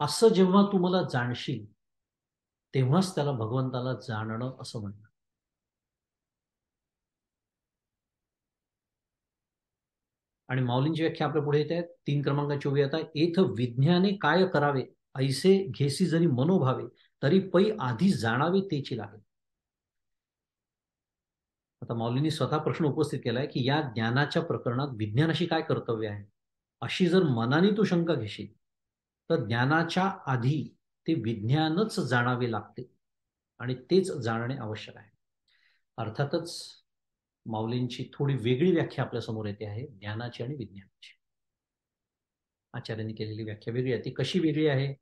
असं जेव्हा तू मला जाणशील तेव्हाच त्याला भगवंताला जाणणं असं म्हणतात. आणि माऊलींची व्याख्या आपल्या पुढे येत आहे 3 क्रमांकाची ओवी आता. एथ विज्ञाने काय करावे ऐसे घेसी जरी मनोभावे तरी पै आधी जाणावे तेची लागे. आता माऊलींनी स्वतः प्रश्न उपस्थित केलाय की या ज्ञानाच्या प्रकरणात विज्ञानाशी काय कर्तव्य आहे. अशी जर मनाने तू शंका घेशील तर ज्ञानाच्या आधी ते विज्ञानच जाणावे लागते आणि तेच जाणणे आवश्यक आहे. अर्थातच माऊलींची थोडी वेगळी व्याख्या आपल्या समोर येते आहे ज्ञानाची आणि विज्ञानाची. आचार्यांनी केलेली व्याख्या वेगळी आहे. ती कशी वेगळी आहे,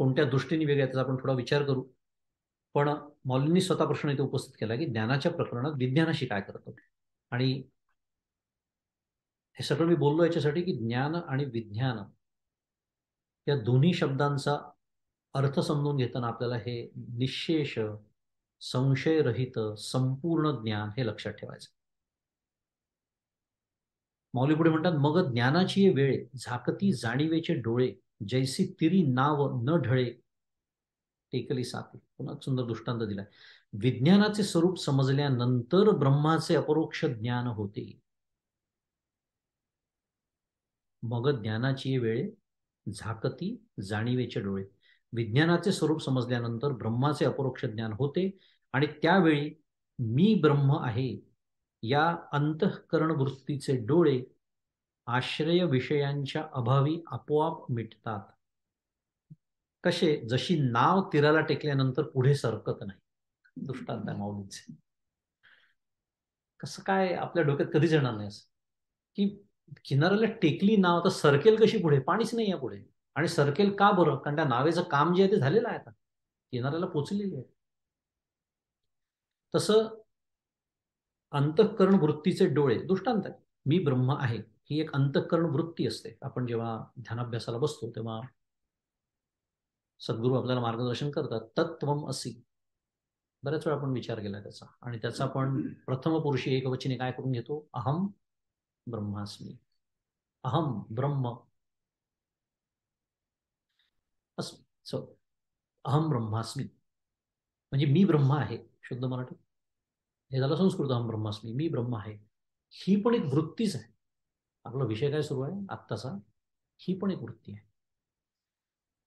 कोणत्या दृष्टीने वेगळी आहे त्याचा आपण थोडा विचार करू. पण मौलींनी स्वतः प्रश्न इथे उपस्थित केला की ज्ञानाच्या प्रकरणात विज्ञानाशी काय करतो. आणि हे सगळं मी बोललो याच्यासाठी की ज्ञान आणि विज्ञान या दोन्ही शब्दांचा अर्थ समजून घेताना आपल्याला हे निशेष संशयरहित संपूर्ण ज्ञान हे लक्षात ठेवायचं. माऊली पुढे म्हणतात मग ज्ञानाची वेळे झाकती जाणीवेचे डोळे जैसी तिरी नाव न ढळे टेकली साथी. पुन्हा सुंदर दृष्टांत दिलाय. विज्ञानाचे स्वरूप समजल्यानंतर ब्रह्माचे अपरोक्ष ज्ञान होते. मग ज्ञानाची वेळे झाकती जाणीवेचे डोळे. विज्ञानाचे स्वरूप समजल्यानंतर ब्रह्माचे अपरोक्ष ज्ञान होते आणि त्यावेळी मी ब्रह्म आहे या अंतःकरण वृत्तीचे डोळे आश्रय विषयांच्या अभावी आपोआप मिटतात. कसे, जशी नाव तीराला टेकल्यानंतर पुढे सरकत नाही. दृष्टांत आहे माऊलीचे. कसं काय आपल्या डोक्यात कधीच येणार नाही असं की किनाऱ्याला टेकली नाव तर सरकेल कशी पुढे, पाणीच नाही आहे पुढे. आणि सरकेल का बरं, कारण त्या नावेचं काम जे आहे ते झालेलं आहे, आता किनाऱ्याला पोचलेली आहे. तसं अंतःकरण वृत्तीचे डोळे दृष्टांत आहे. मी ब्रह्म आहे ही एक अंतःकरण वृत्ती असते. आपण जेव्हा ध्यानाभ्यासाला बसतो तेव्हा सद्गुरू आपल्याला मार्गदर्शन करतात तत्त्वम असी. बऱ्याच वेळा आपण विचार केला त्याचा आणि त्याचा आपण प्रथम पुरुषी एकवचनी काय करून घेतो, अहम ब्रह्मास्मी. अहम ब्रह्म अस्मी. सो अहम ब्रह्मास्मी म्हणजे मी ब्रह्म आहे. शुद्ध मराठी हे झालं संस्कृत. अहम ब्रह्मास्मी, मी ब्रह्म आहे. ही पण एक वृत्तीच आहे. आपला विषय काय सुरू आहे आत्ताचा, ही पण एक वृत्ती आहे.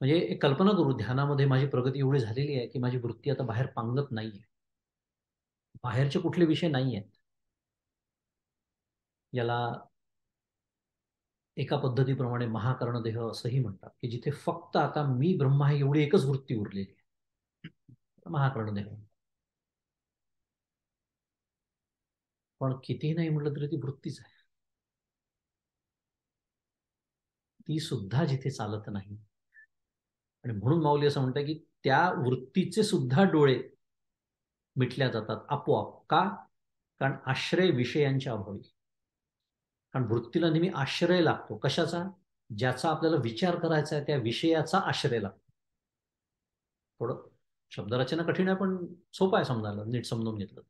म्हणजे एक कल्पना करू, ध्यानामध्ये माझी प्रगती एवढी झालेली आहे की माझी वृत्ती आता बाहेर पांगत नाहीये. बाहेरचे कुठले विषय नाही आहेत. याला एका पद्धतीप्रमाणे महाकर्णदेह असंही म्हणतात की जिथे फक्त आता मी ब्रह्म आहे एवढी एकच वृत्ती उरलेली आहे, महाकर्णदेह. पण कितीही नाही म्हटलं तरी ती वृत्तीच आहे. ती सुद्धा जिथे चालत नाही. आणि म्हणून माऊली असं म्हणतात की त्या वृत्तीचे सुद्धा डोळे मिटल्या जातात आपोआप. का? कारण आश्रय विषयांच्या अभावी. कारण वृत्तीला नेहमी आश्रय लागतो. कशाचा? ज्याचा आपल्याला विचार करायचा आहे त्या विषयाचा आश्रय लागतो. थोडं शब्दरचना कठीण आहे पण सोपं आहे समजायला, नीट समजून घेतलं.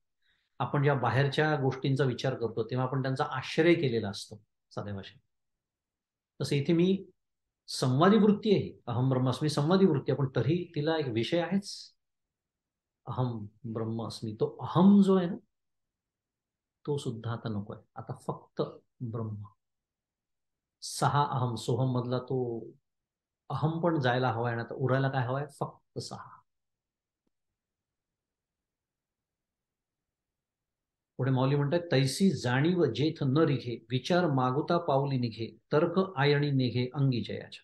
आपण जेव्हा बाहेरच्या गोष्टींचा विचार करतो तेव्हा आपण त्यांचा आश्रय केलेला असतो साध्या भाषेत. तसं इथे मी संवादी वृत्ती आहे, अहम ब्रह्मास्मी संवादी वृत्ती आहे, पण तरी तिला एक विषय आहेच, अहम ब्रह्मास्मी. तो अहम जो आहे ना, तो सुद्धा आता नको आहे. आता फक्त ब्रह्म. सहा अहम सोहम मधला तो अहम पण जायला हवाय ना, तर उरायला काय हवाय? फक्त सहा. पुढे माऊली म्हणतात, तैसी जाणीव जेथ न रिघे, विचार मागुता पाऊली निघे, तर्क आयणी निघे अंगी जयाच्या.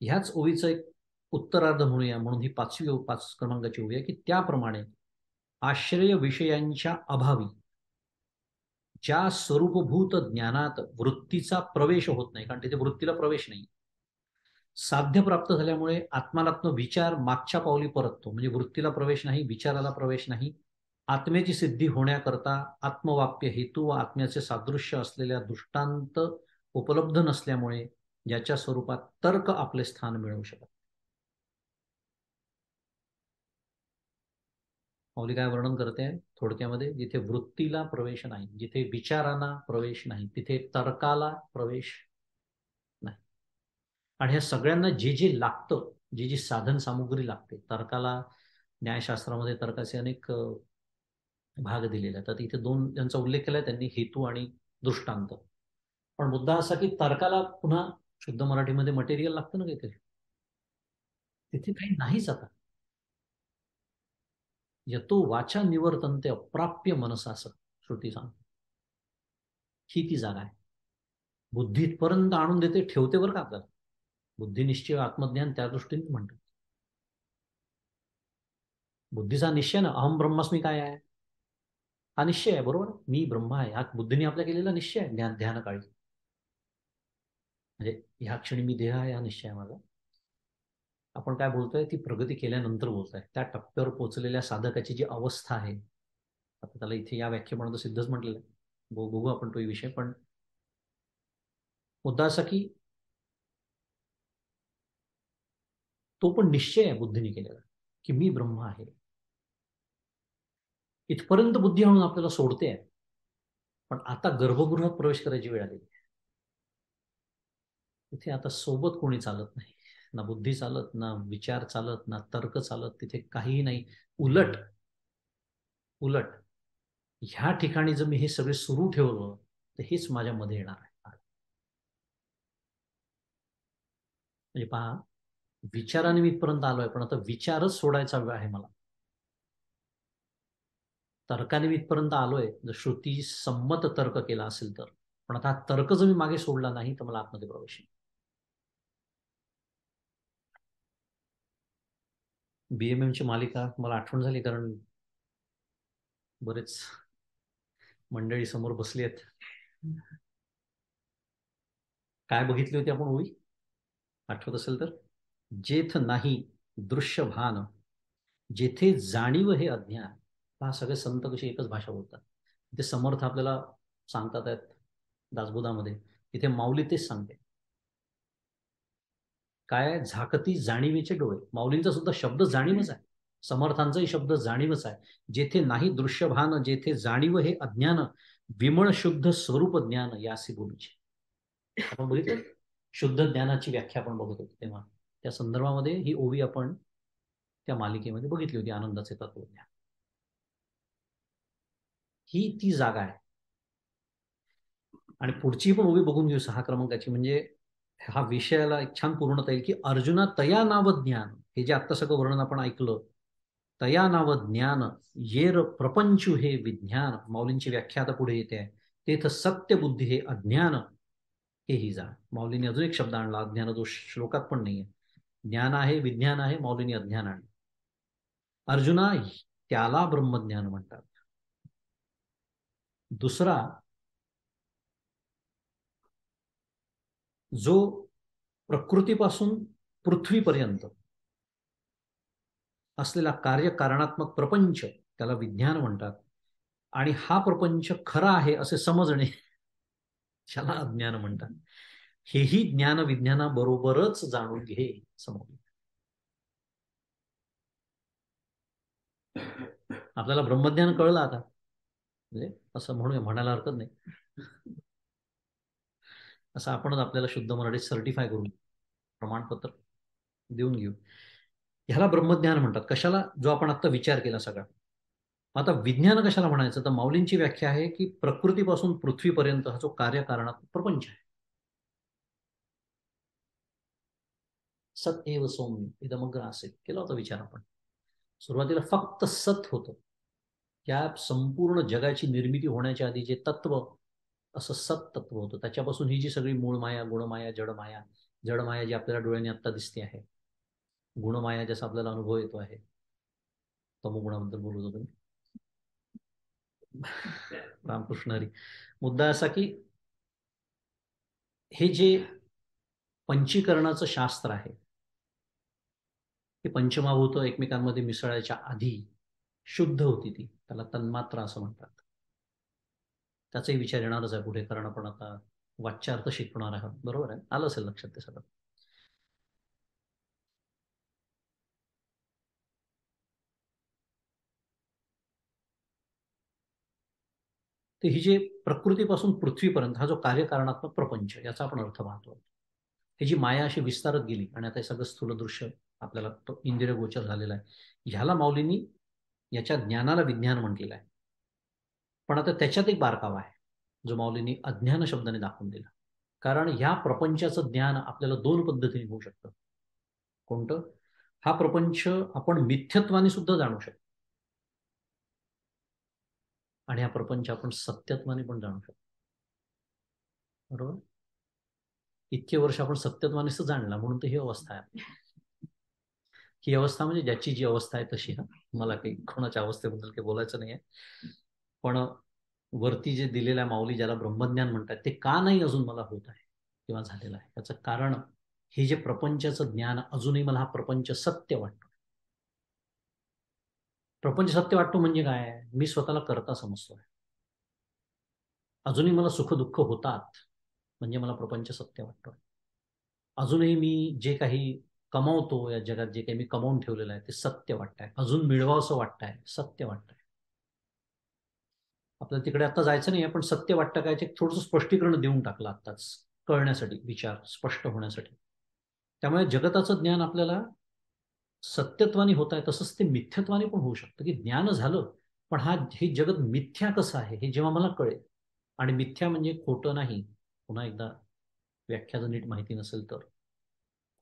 ह्याच ओळीचं एक उत्तरार्ध म्हणूया, म्हणून ही पाच क्रमांकाची ओवी आहे, की त्याप्रमाणे आश्रय विषयांच्या अभावी ज्या स्वरूपभूत ज्ञानात वृत्तीचा प्रवेश होत नाही, कारण तिथे वृत्तीला प्रवेश नाही, साध्य प्राप्त झाल्यामुळे आत्मानात्म विचार मागच्या पावली परततो. म्हणजे वृत्तीला प्रवेश नाही, विचाराला प्रवेश नाही. आत्म्याची सिद्धी होण्याकरता आत्मवाप्य हेतू व आत्म्याचे सादृश्य असलेल्या दृष्टांत उपलब्ध नसल्यामुळे ज्याच्या स्वरूपात तर्क आपले स्थान मिळवू शकत. माऊली काय वर्णन करते थोडक्यामध्ये, जिथे वृत्तीला प्रवेश नाही, जिथे विचारांना प्रवेश नाही, तिथे तर्काला प्रवेश नाही. आणि ह्या सगळ्यांना जे जे लागतं, जी जी साधन सामुग्री लागते, तर्काला न्यायशास्त्रामध्ये तर्काचे अनेक भाग दिलेले आहेत. तर इथे दोन ज्यांचा उल्लेख केलाय त्यांनी, हेतू आणि दृष्टांत. पण मुद्दा असा की तर्काला पुन्हा शुद्ध मराठीमध्ये मटेरियल लागतं ना काहीतरी. तिथे काही नाहीच आता. यतो वाचा निवर्तन्ते अप्राप्य मनसास, श्रुती सांगते. ही ती जागा आहे. बुद्धी इथपर्यंत आणून देते, ठेवते बरं का आपल्याला. बुद्धिनिश्चय आत्मज्ञान त्या दृष्टीने म्हणतात. बुद्धीचा निश्चय ना, अहम ब्रह्मास्मी काय आहे, हा निश्चय आहे. बरोबर, मी ब्रह्म आहे, हा बुद्धीने आपल्या केलेला निश्चय आहे. ध्यान काळी, म्हणजे ह्या क्षणी मी देह आहे, हा निश्चय आहे माझा. आपण काय बोलतोय, ती प्रगती केल्यानंतर बोलतोय. त्या टप्प्यावर पोहोचलेल्या साधकाची जी अवस्था आहे, आता त्याला इथे या व्याख्येपर्यंत सिद्धच म्हटलेलं आहे. बघू आपण तो विषय. पण मुद्दा असा की तो पण निश्चय आहे बुद्धीने केलेला, की मी ब्रह्म आहे. इथपर्यंत बुद्धी आणून आपल्याला सोडते आहे. पण आता गर्भगृहात प्रवेश करायची वेळ आली. तिथे आता सोबत कोणी चालत नाही. ना बुद्धी चालत, ना विचार चालत, ना तर्क चालत. तिथे काहीही नाही. उलट उलट ह्या ठिकाणी जर मी हे सगळे सुरू ठेवलं, तर हेच माझ्यामध्ये येणार आहे. म्हणजे पहा, विचाराने मी इथपर्यंत आलोय, पण आता विचारच सोडायचा वेळ आहे मला. तर्काने मी इथपर्यंत आलोय, जर श्रुती संमत तर्क केला असेल तर. पण आता हा तर्क जर मी मागे सोडला नाही, तर मला आतमध्ये प्रवेश नाही. BMM ची मालिका मला आठवण झाली, कारण बरेच मंडळी समोर बसली आहेत. काय बघितली होती आपण ओवी, आठवत असेल तर? जेथ नाही दृश्य भान, जेथे जाणीव हे अज्ञान. हा सगळे संत कशी एकच भाषा बोलतात. ते समर्थ आपल्याला सांगतात आहेत दासबोधामध्ये, तिथे माऊली तेच सांगते. काय? झाकती जाणीवेचे डोळे. माऊलींचा सुद्धा शब्द जाणीवच आहे, समर्थांचाही शब्द जाणीवच आहे. जेथे नाही दृश्यभान, जेथे जाणीव हे अज्ञान, विमळ शुद्ध स्वरूप ज्ञान यासी बोलीचे. आपण बघितलं, शुद्ध ज्ञानाची व्याख्या आपण बघत होतो तेव्हा, त्या संदर्भामध्ये ही ओवी आपण त्या मालिकेमध्ये बघितली होती, आनंदाचे तत्वज्ञान. ही ती जागा आहे. आणि पुढची पण ओवी बघून घेऊ, 6 क्रमांकाची. म्हणजे हा विषयाला एक छान पूर्णता येईल, की अर्जुना तया नाव ज्ञान. हे जे आत्ता सगळं वर्णन आपण ऐकलं, तया नाव ज्ञान येर प्रपंचू हे विज्ञान. माऊलींची व्याख्या आता पुढे येते आहे. तेथ सत्य बुद्धी हे अज्ञान, हे ही जा. माऊलींनी अजून एक शब्द आणला, अज्ञान, जो श्लोकात पण नाहीये. ज्ञान आहे, विज्ञान आहे, माऊलींनी अज्ञान आणलं. अर्जुना, त्याला ब्रह्मज्ञान म्हणतात. दुसरा, जो प्रकृतीपासून पृथ्वीपर्यंत असलेला कार्यकारणात्मक प्रपंच, त्याला विज्ञान म्हणतात. आणि हा प्रपंच खरा आहे असे समजणे, त्याला अज्ञान म्हणतात. हेही ज्ञान विज्ञानाबरोबरच जाणून घे, समोर. आपल्याला ब्रह्मज्ञान कळलं आता, म्हणजे असं म्हणूया, म्हणायला हरकत नाही. असं आपणच आपल्याला शुद्ध मराठीत सर्टिफाय करू. प्रमाणपत्र देऊन घेऊ. ह्याला ब्रह्मज्ञान म्हणतात. कशाला? जो आपण आता विचार केला सगळा. आता विज्ञान कशाला म्हणायचं? तर माऊलींची व्याख्या आहे की प्रकृतीपासून पृथ्वीपर्यंत हा जो कार्यकारणात्मक प्रपंच आहे. सत एव सौम्य इदमग्र असेल केला होता विचार आपण. सुरुवातीला फक्त सत होतं. या संपूर्ण जगाची निर्मिती होण्याच्या आधी जे तत्व, असं सत तत्व होतं. त्याच्यापासून ही जी सगळी मूळमाया, गुणमाया, जडमाया, जडमाया जी आपल्याला डोळ्यांनी आत्ता दिसते आहे, गुणमाया जसा आपल्याला अनुभव येतो आहे. तमोगुणाबद्दल बोलत होतो मी. रामकृष्ण हरी. मुद्दा असा की हे जे पंचीकरणाचं शास्त्र आहे, हे पंचमहाभूत एकमेकांमध्ये मिसळायच्या आधी शुद्ध होती ती. त्याला तन्मात्रा असं म्हणतात. त्याचाही विचार येणारच आहे पुढे, कारण आपण आता वाच्यार्थ शिकणार आहोत. बरोबर आहे, आलं असेल लक्षात ते सगळं. तर ही जे प्रकृतीपासून पृथ्वीपर्यंत हा जो कार्यकारणात्मक प्रपंच, याचा आपण अर्थ पाहतो. ही जी माया अशी विस्तारत गेली आणि आता हे सगळं स्थूल दृश्य आपल्याला तो इंद्रिय गोचर झालेला आहे. ह्याला माऊलींनी, याच्या ज्ञानाला विज्ञान म्हटलेलं आहे. पण आता त्याच्यात एक बारकावा आहे जो माऊलींनी अज्ञान शब्दाने दाखवून दिला. कारण ह्या प्रपंचाचं ज्ञान आपल्याला दोन पद्धतीने होऊ शकतं. कोणतं? हा प्रपंच आपण मिथ्यत्वाने सुद्धा जाणू शकतो आणि हा प्रपंच आपण सत्यत्वाने पण जाणू शकतो. बरोबर? इतके वर्ष आपण सत्यत्वानेच जाणला, म्हणून तर ही अवस्था आहे. ही अवस्था म्हणजे ज्याची जी अवस्था आहे तशी. हा, मला काही कोणाच्या अवस्थेबद्दल काही बोलायचं नाही आहे. पण वरती जे दिलेल्या माऊली ज्याला ब्रह्मज्ञान म्हणतात, ते का नाही अजून मला होत आहे किंवा झालेलं आहे, याचं कारण हे जे प्रपंचाचं ज्ञान, अजूनही मला हा प्रपंच सत्य वाटतो. प्रपंच सत्य वाटतो म्हणजे काय? मी स्वतःला करता समजतोय. अजूनही मला सुख दुःख होतात म्हणजे मला प्रपंच सत्य वाटतोय. अजूनही मी जे काही कमावतो या जगात, जे काही मी कमावून ठेवलेलं आहे ते सत्य वाटतंय. अजून मिळवावं असं वाटतंय, सत्य वाटतंय. आपल्याला तिकडे आता जायचं नाही, पण सत्य वाटतं काय ते थोडंसं स्पष्टीकरण देऊन टाकलं आत्ताच, कळण्यासाठी, विचार स्पष्ट होण्यासाठी. त्यामुळे जगताचं ज्ञान आपल्याला सत्यत्वाने होत आहे, तसंच ते मिथ्यत्वाने पण होऊ शकतं. की ज्ञान झालं, पण हे जगत मिथ्या कसं आहे हे जेव्हा मला कळेल. आणि मिथ्या म्हणजे खोटं नाही. पुन्हा एकदा व्याख्या जर नीट माहिती नसेल तर,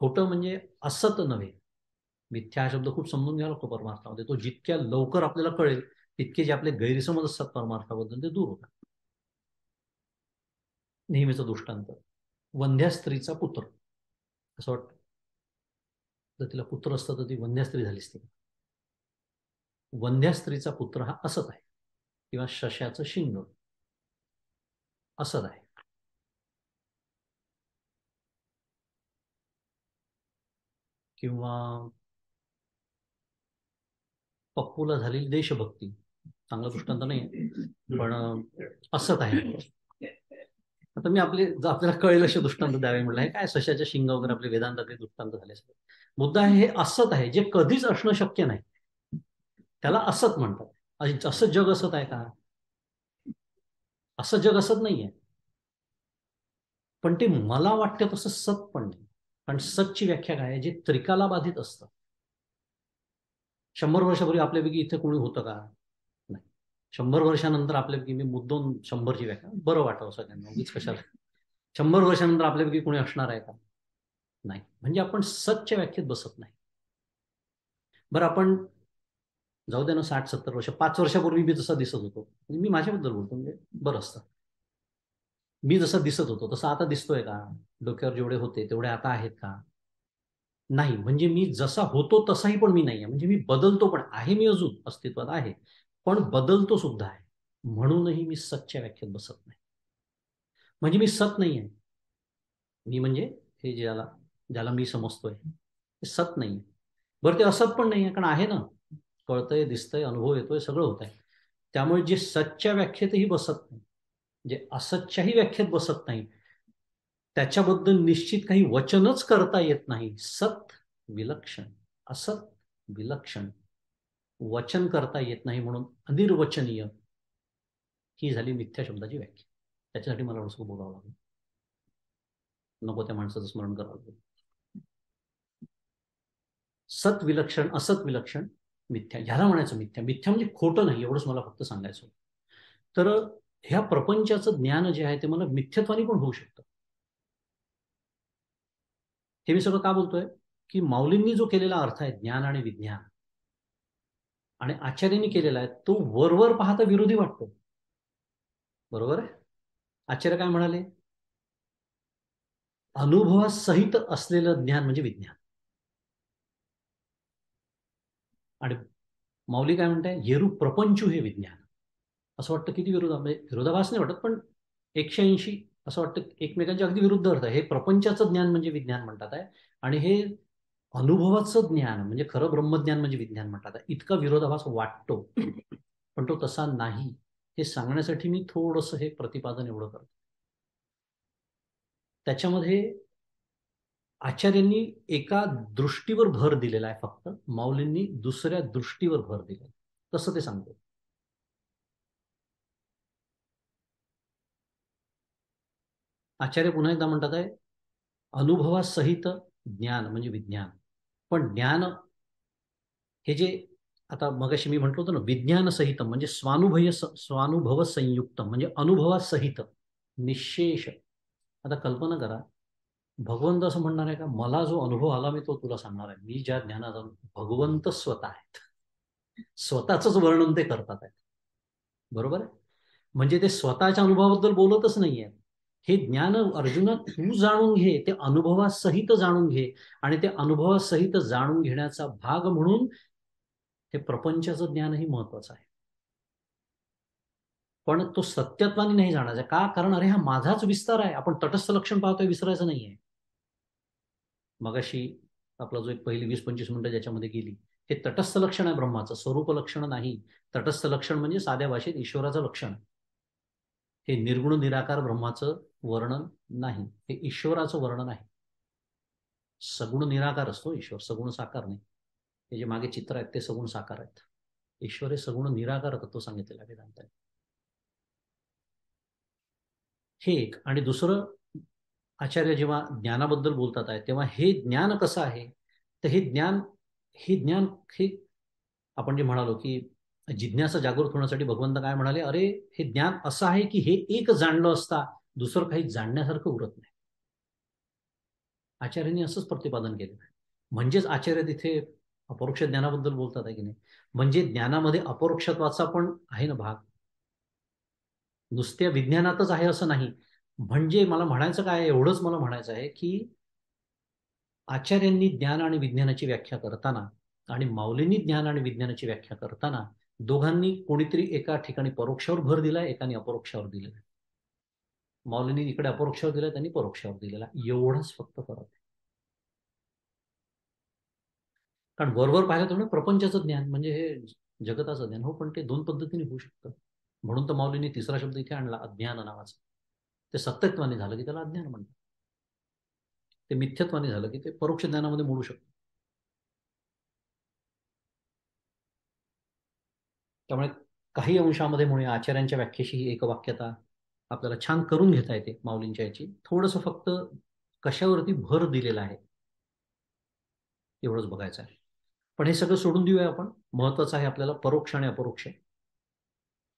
खोटं म्हणजे असत नव्हे. मिथ्या हा शब्द खूप समजून घ्यावा लागतो परमार्थामध्ये. तो जितक्या लवकर आपल्याला कळेल तितके जे आपले गैरसमज असतात परमार्थाबद्दल ते दूर होतात. नेहमीचा दृष्टांत, वंध्या स्त्रीचा पुत्र. असं वाटतं जर तिला पुत्र असतं तर ती वंध्या स्त्री झाली असती. वंध्या स्त्रीचा पुत्र हा असत आहे, किंवा शशाचं शिंग असत आहे. किंवा पप्पूला झालेली देशभक्ती, चांगला दृष्टांत नाही पण असत आहे. आता मी आपल्याला कळेल असे दृष्टांत द्यावे म्हटलं. हे काय सशाच्या शिंग वगैरे आपले वेदांतातले दृष्टांत झाले असते. मुद्दा आहे हे असत आहे जे कधीच असणं शक्य नाही, त्याला असत म्हणतात. असं जग असत आहे का? असं जग असत नाहीये. पण ते मला वाटतं तसं सत पण नाही. कारण सतची व्याख्या काय आहे? जे त्रिकाला बाधित असतं. 100 वर्षापूर्वी आपल्यापैकी इथे कोणी होतं का? नाही. 100 वर्षानंतर आपल्यापैकी, मी मुद्दाम 100ची व्याख्या, बरं वाटावं सगळ्यांना, उगीच कशाला. 100 वर्षानंतर आपल्यापैकी कोणी असणार आहे का? नाही. म्हणजे आपण सतच्या व्याख्येत बसत नाही. बरं, आपण जाऊ दे ना, 60-70 वर्ष, 5 वर्षापूर्वी मी जसा दिसत होतो, म्हणजे मी माझ्याबद्दल बोलतो, म्हणजे बरं असतं. मी जसं दिसत होतो तसं आता दिसतोय का? डोक्यावर जेवढे होते तेवढे आता आहेत का? नाही. म्हणजे मी जसा होतो तसाही पण मी नाहीये. म्हणजे मी बदलतो पण आहे, मी अजून अस्तित्वात आहे, पण बदलतो सुद्धा आहे. म्हणूनही मी सतच्या व्याख्येत बसत नाही. म्हणजे मी सत नाहीये. मी म्हणजे हे ज्याला ज्याला मी समजतोय ते सत नाहीये. बरं, ते असत पण नाहीये, कारण आहे ना, कळतंय, दिसतंय, अनुभव येतोय, सगळं होत आहे. त्यामुळे जे सतच्या व्याख्येतही बसत नाही, जे असतच्याही व्याख्येत बसत नाही, त्याच्याबद्दल निश्चित काही वचनच करता येत नाही. सत विलक्षण, असत विलक्षण, वचन करता येत नाही, म्हणून अनिर्वचनीय ही झाली मिथ्या शब्दाची व्याख्या. त्याच्यासाठी मला एवढं बोलावं लागलं, नको त्या माणसाचं स्मरण करावं लागलं. सत विलक्षण, असत विलक्षण, मिथ्या, ह्याला म्हणायचं मिथ्या. मिथ्या म्हणजे खोटं नाही, एवढंच मला फक्त सांगायचं होतं. तर ह्या प्रपंचाचं ज्ञान जे आहे ते मला मिथ्यत्वानी पण होऊ शकतं. हे मी सगळं का बोलतोय, की माऊलींनी जो केलेला अर्थ आहे ज्ञान आणि विज्ञान, आणि आचार्यांनी केलेला आहे, तो वरवर पाहता विरोधी वाटतो. बरोबर आहे. आचार्य काय म्हणाले, अनुभवासहित असलेलं ज्ञान म्हणजे विज्ञान. आणि माऊली काय म्हणताय, येरू प्रपंचू हे विज्ञान. असं वाटतं किती विरोधाभास नाही वाटत, पण 180 असं वाटतं एकमेकांच्या अगदी विरुद्ध अर्थ आहे. हे प्रपंचाचं ज्ञान म्हणजे विज्ञान म्हणतात आहे, आणि हे अनुभवाचं ज्ञान म्हणजे खरं ब्रह्मज्ञान म्हणजे विज्ञान म्हणतात आहे. इतका विरोधाभास वाटतो, पण तो तसा नाही. हे सांगण्यासाठी मी थोडंसं हे प्रतिपादन एवढं करतो. त्याच्यामध्ये आचार्यांनी एका दृष्टीवर भर दिलेला आहे फक्त, माऊलींनी दुसऱ्या दृष्टीवर भर दिला. कसं ते सांगतो. आचार्य पुन्हा एकदा म्हणतात आहे, अनुभवासहित ज्ञान म्हणजे विज्ञान. पण ज्ञान हे जे आता मगाशी मी म्हटलं होतं ना, विज्ञान सहित म्हणजे स्वानुभव संयुक्त म्हणजे अनुभवासहित निशेष. आता कल्पना करा, भगवंत असं म्हणणार आहे का, मला जो अनुभव आला मी तो तुला सांगणार आहे, मी ज्या ज्ञानात आलो. भगवंत स्वतः आहेत, स्वतःच वर्णन ते करतात आहेत. बरोबर आहे. म्हणजे ते स्वतःच्या अनुभवाबद्दल बोलतच नाहीये. हे ज्ञान अर्जुना तू जाणून घे, ते अनुभवासहित जाणून घे. आणि ते अनुभवासहित जाणून घेण्याचा भाग म्हणून हे प्रपंचाचं ज्ञानही महत्वाचं आहे. पण तो सत्यत्वाने नाही जाणायचा. का? कारण अरे हा माझाच विस्तार आहे. आपण तटस्थ लक्षण पाहतोय, विसरायचं नाहीये. मगाशी आपला जो एक पहिली 20-25 मिनिटं ज्याच्यामध्ये गेली, हे तटस्थ लक्षण आहे ब्रह्माचं, स्वरूप लक्षण नाही. तटस्थ लक्षण म्हणजे साध्या भाषेत ईश्वराचं लक्षण. हे निर्गुण निराकार ब्रह्माचं वर्णन नाही, हे ईश्वराचं वर्णन आहे. सगुण निराकार असतो ईश्वर, सगुण साकार नाही. हे जे मागे चित्र आहेत ते सगुण साकार आहेत. ईश्वर हे सगुण निराकार तत्व सांगितलेलं आहे वेदांताने. हे एक. आणि दुसरं, आचार्य जेव्हा ज्ञानाबद्दल बोलतात आहे तेव्हा हे ज्ञान कसं आहे, तर हे ज्ञान हे आपण जे म्हणालो की जिज्ञासा जागृत होण्यासाठी भगवंत काय म्हणाले, अरे हे ज्ञान असं आहे की हे एक जाणलं असता दुसरं काही जाणण्यासारखं उरत नाही. आचार्यांनी असंच प्रतिपादन केलं. म्हणजेच आचार्य तिथे अपरोक्ष ज्ञानाबद्दल बोलतात आहे की नाही, म्हणजे ज्ञानामध्ये अपरोक्षत्वाचा पण आहे ना भाग, नुसत्या विज्ञानातच आहे असं नाही. म्हणजे मला म्हणायचं काय, एवढंच मला म्हणायचं आहे की आचार्यांनी ज्ञान आणि विज्ञानाची व्याख्या करताना आणि माऊलींनी ज्ञान आणि विज्ञानाची व्याख्या करताना दोघांनी कोणीतरी एका ठिकाणी परोक्षावर भर दिलाय, एकाने अपरोक्षावर दिलेला. माऊलींनी इकडे अपरोक्षावर दिला, त्यांनी परोक्षावर दिलेला, एवढंच फक्त फरक आहे. कारण वरवर पाहिलं तर प्रपंचाचं ज्ञान म्हणजे हे जगताचं ज्ञान, हो, पण ते दोन पद्धतीने होऊ शकतं. म्हणून तर माऊलींनी तिसरा शब्द इथे आणला, अज्ञान नावाचा. ते सत्यत्वाने झालं की त्याला अज्ञान म्हणतात, ते मिथ्यत्वाने झालं की ते परोक्ष ज्ञानामध्ये मोडू शकतं. त्यामुळे काही अंशामध्ये म्हणून आचार्यांच्या व्याख्येशी ही एकवाक्यता आपल्याला छान करून घेता येते माऊलींच्या याची. थोडंसं फक्त कशावरती भर दिलेला आहे एवढंच बघायचं आहे. पण हे सगळं सोडून देऊया आपण. महत्वाचं आहे आपल्याला परोक्ष आणि अपरोक्ष.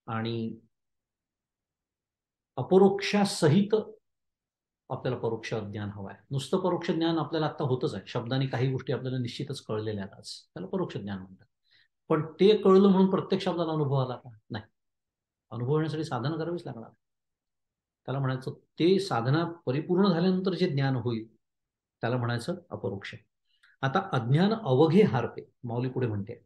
आणि अपरोक्षासहित आपल्याला परोक्ष ज्ञान हवं आहे. नुसतं परोक्ष ज्ञान आपल्याला आता होतच आहे, शब्दांनी काही गोष्टी आपल्याला निश्चितच कळलेल्या आहेत आज, त्याला परोक्ष ज्ञान म्हणतात. पण ते कळलं म्हणून प्रत्येक शब्दाला अनुभव आला का? नाही. अनुभव येण्यासाठी साधना करावीच लागणार. त्याला म्हणायचं ते साधना परिपूर्ण झाल्यानंतर जे ज्ञान होईल त्याला म्हणायचं अपरोक्ष. आता अज्ञान अवघे हारपे, माऊली पुढे म्हणते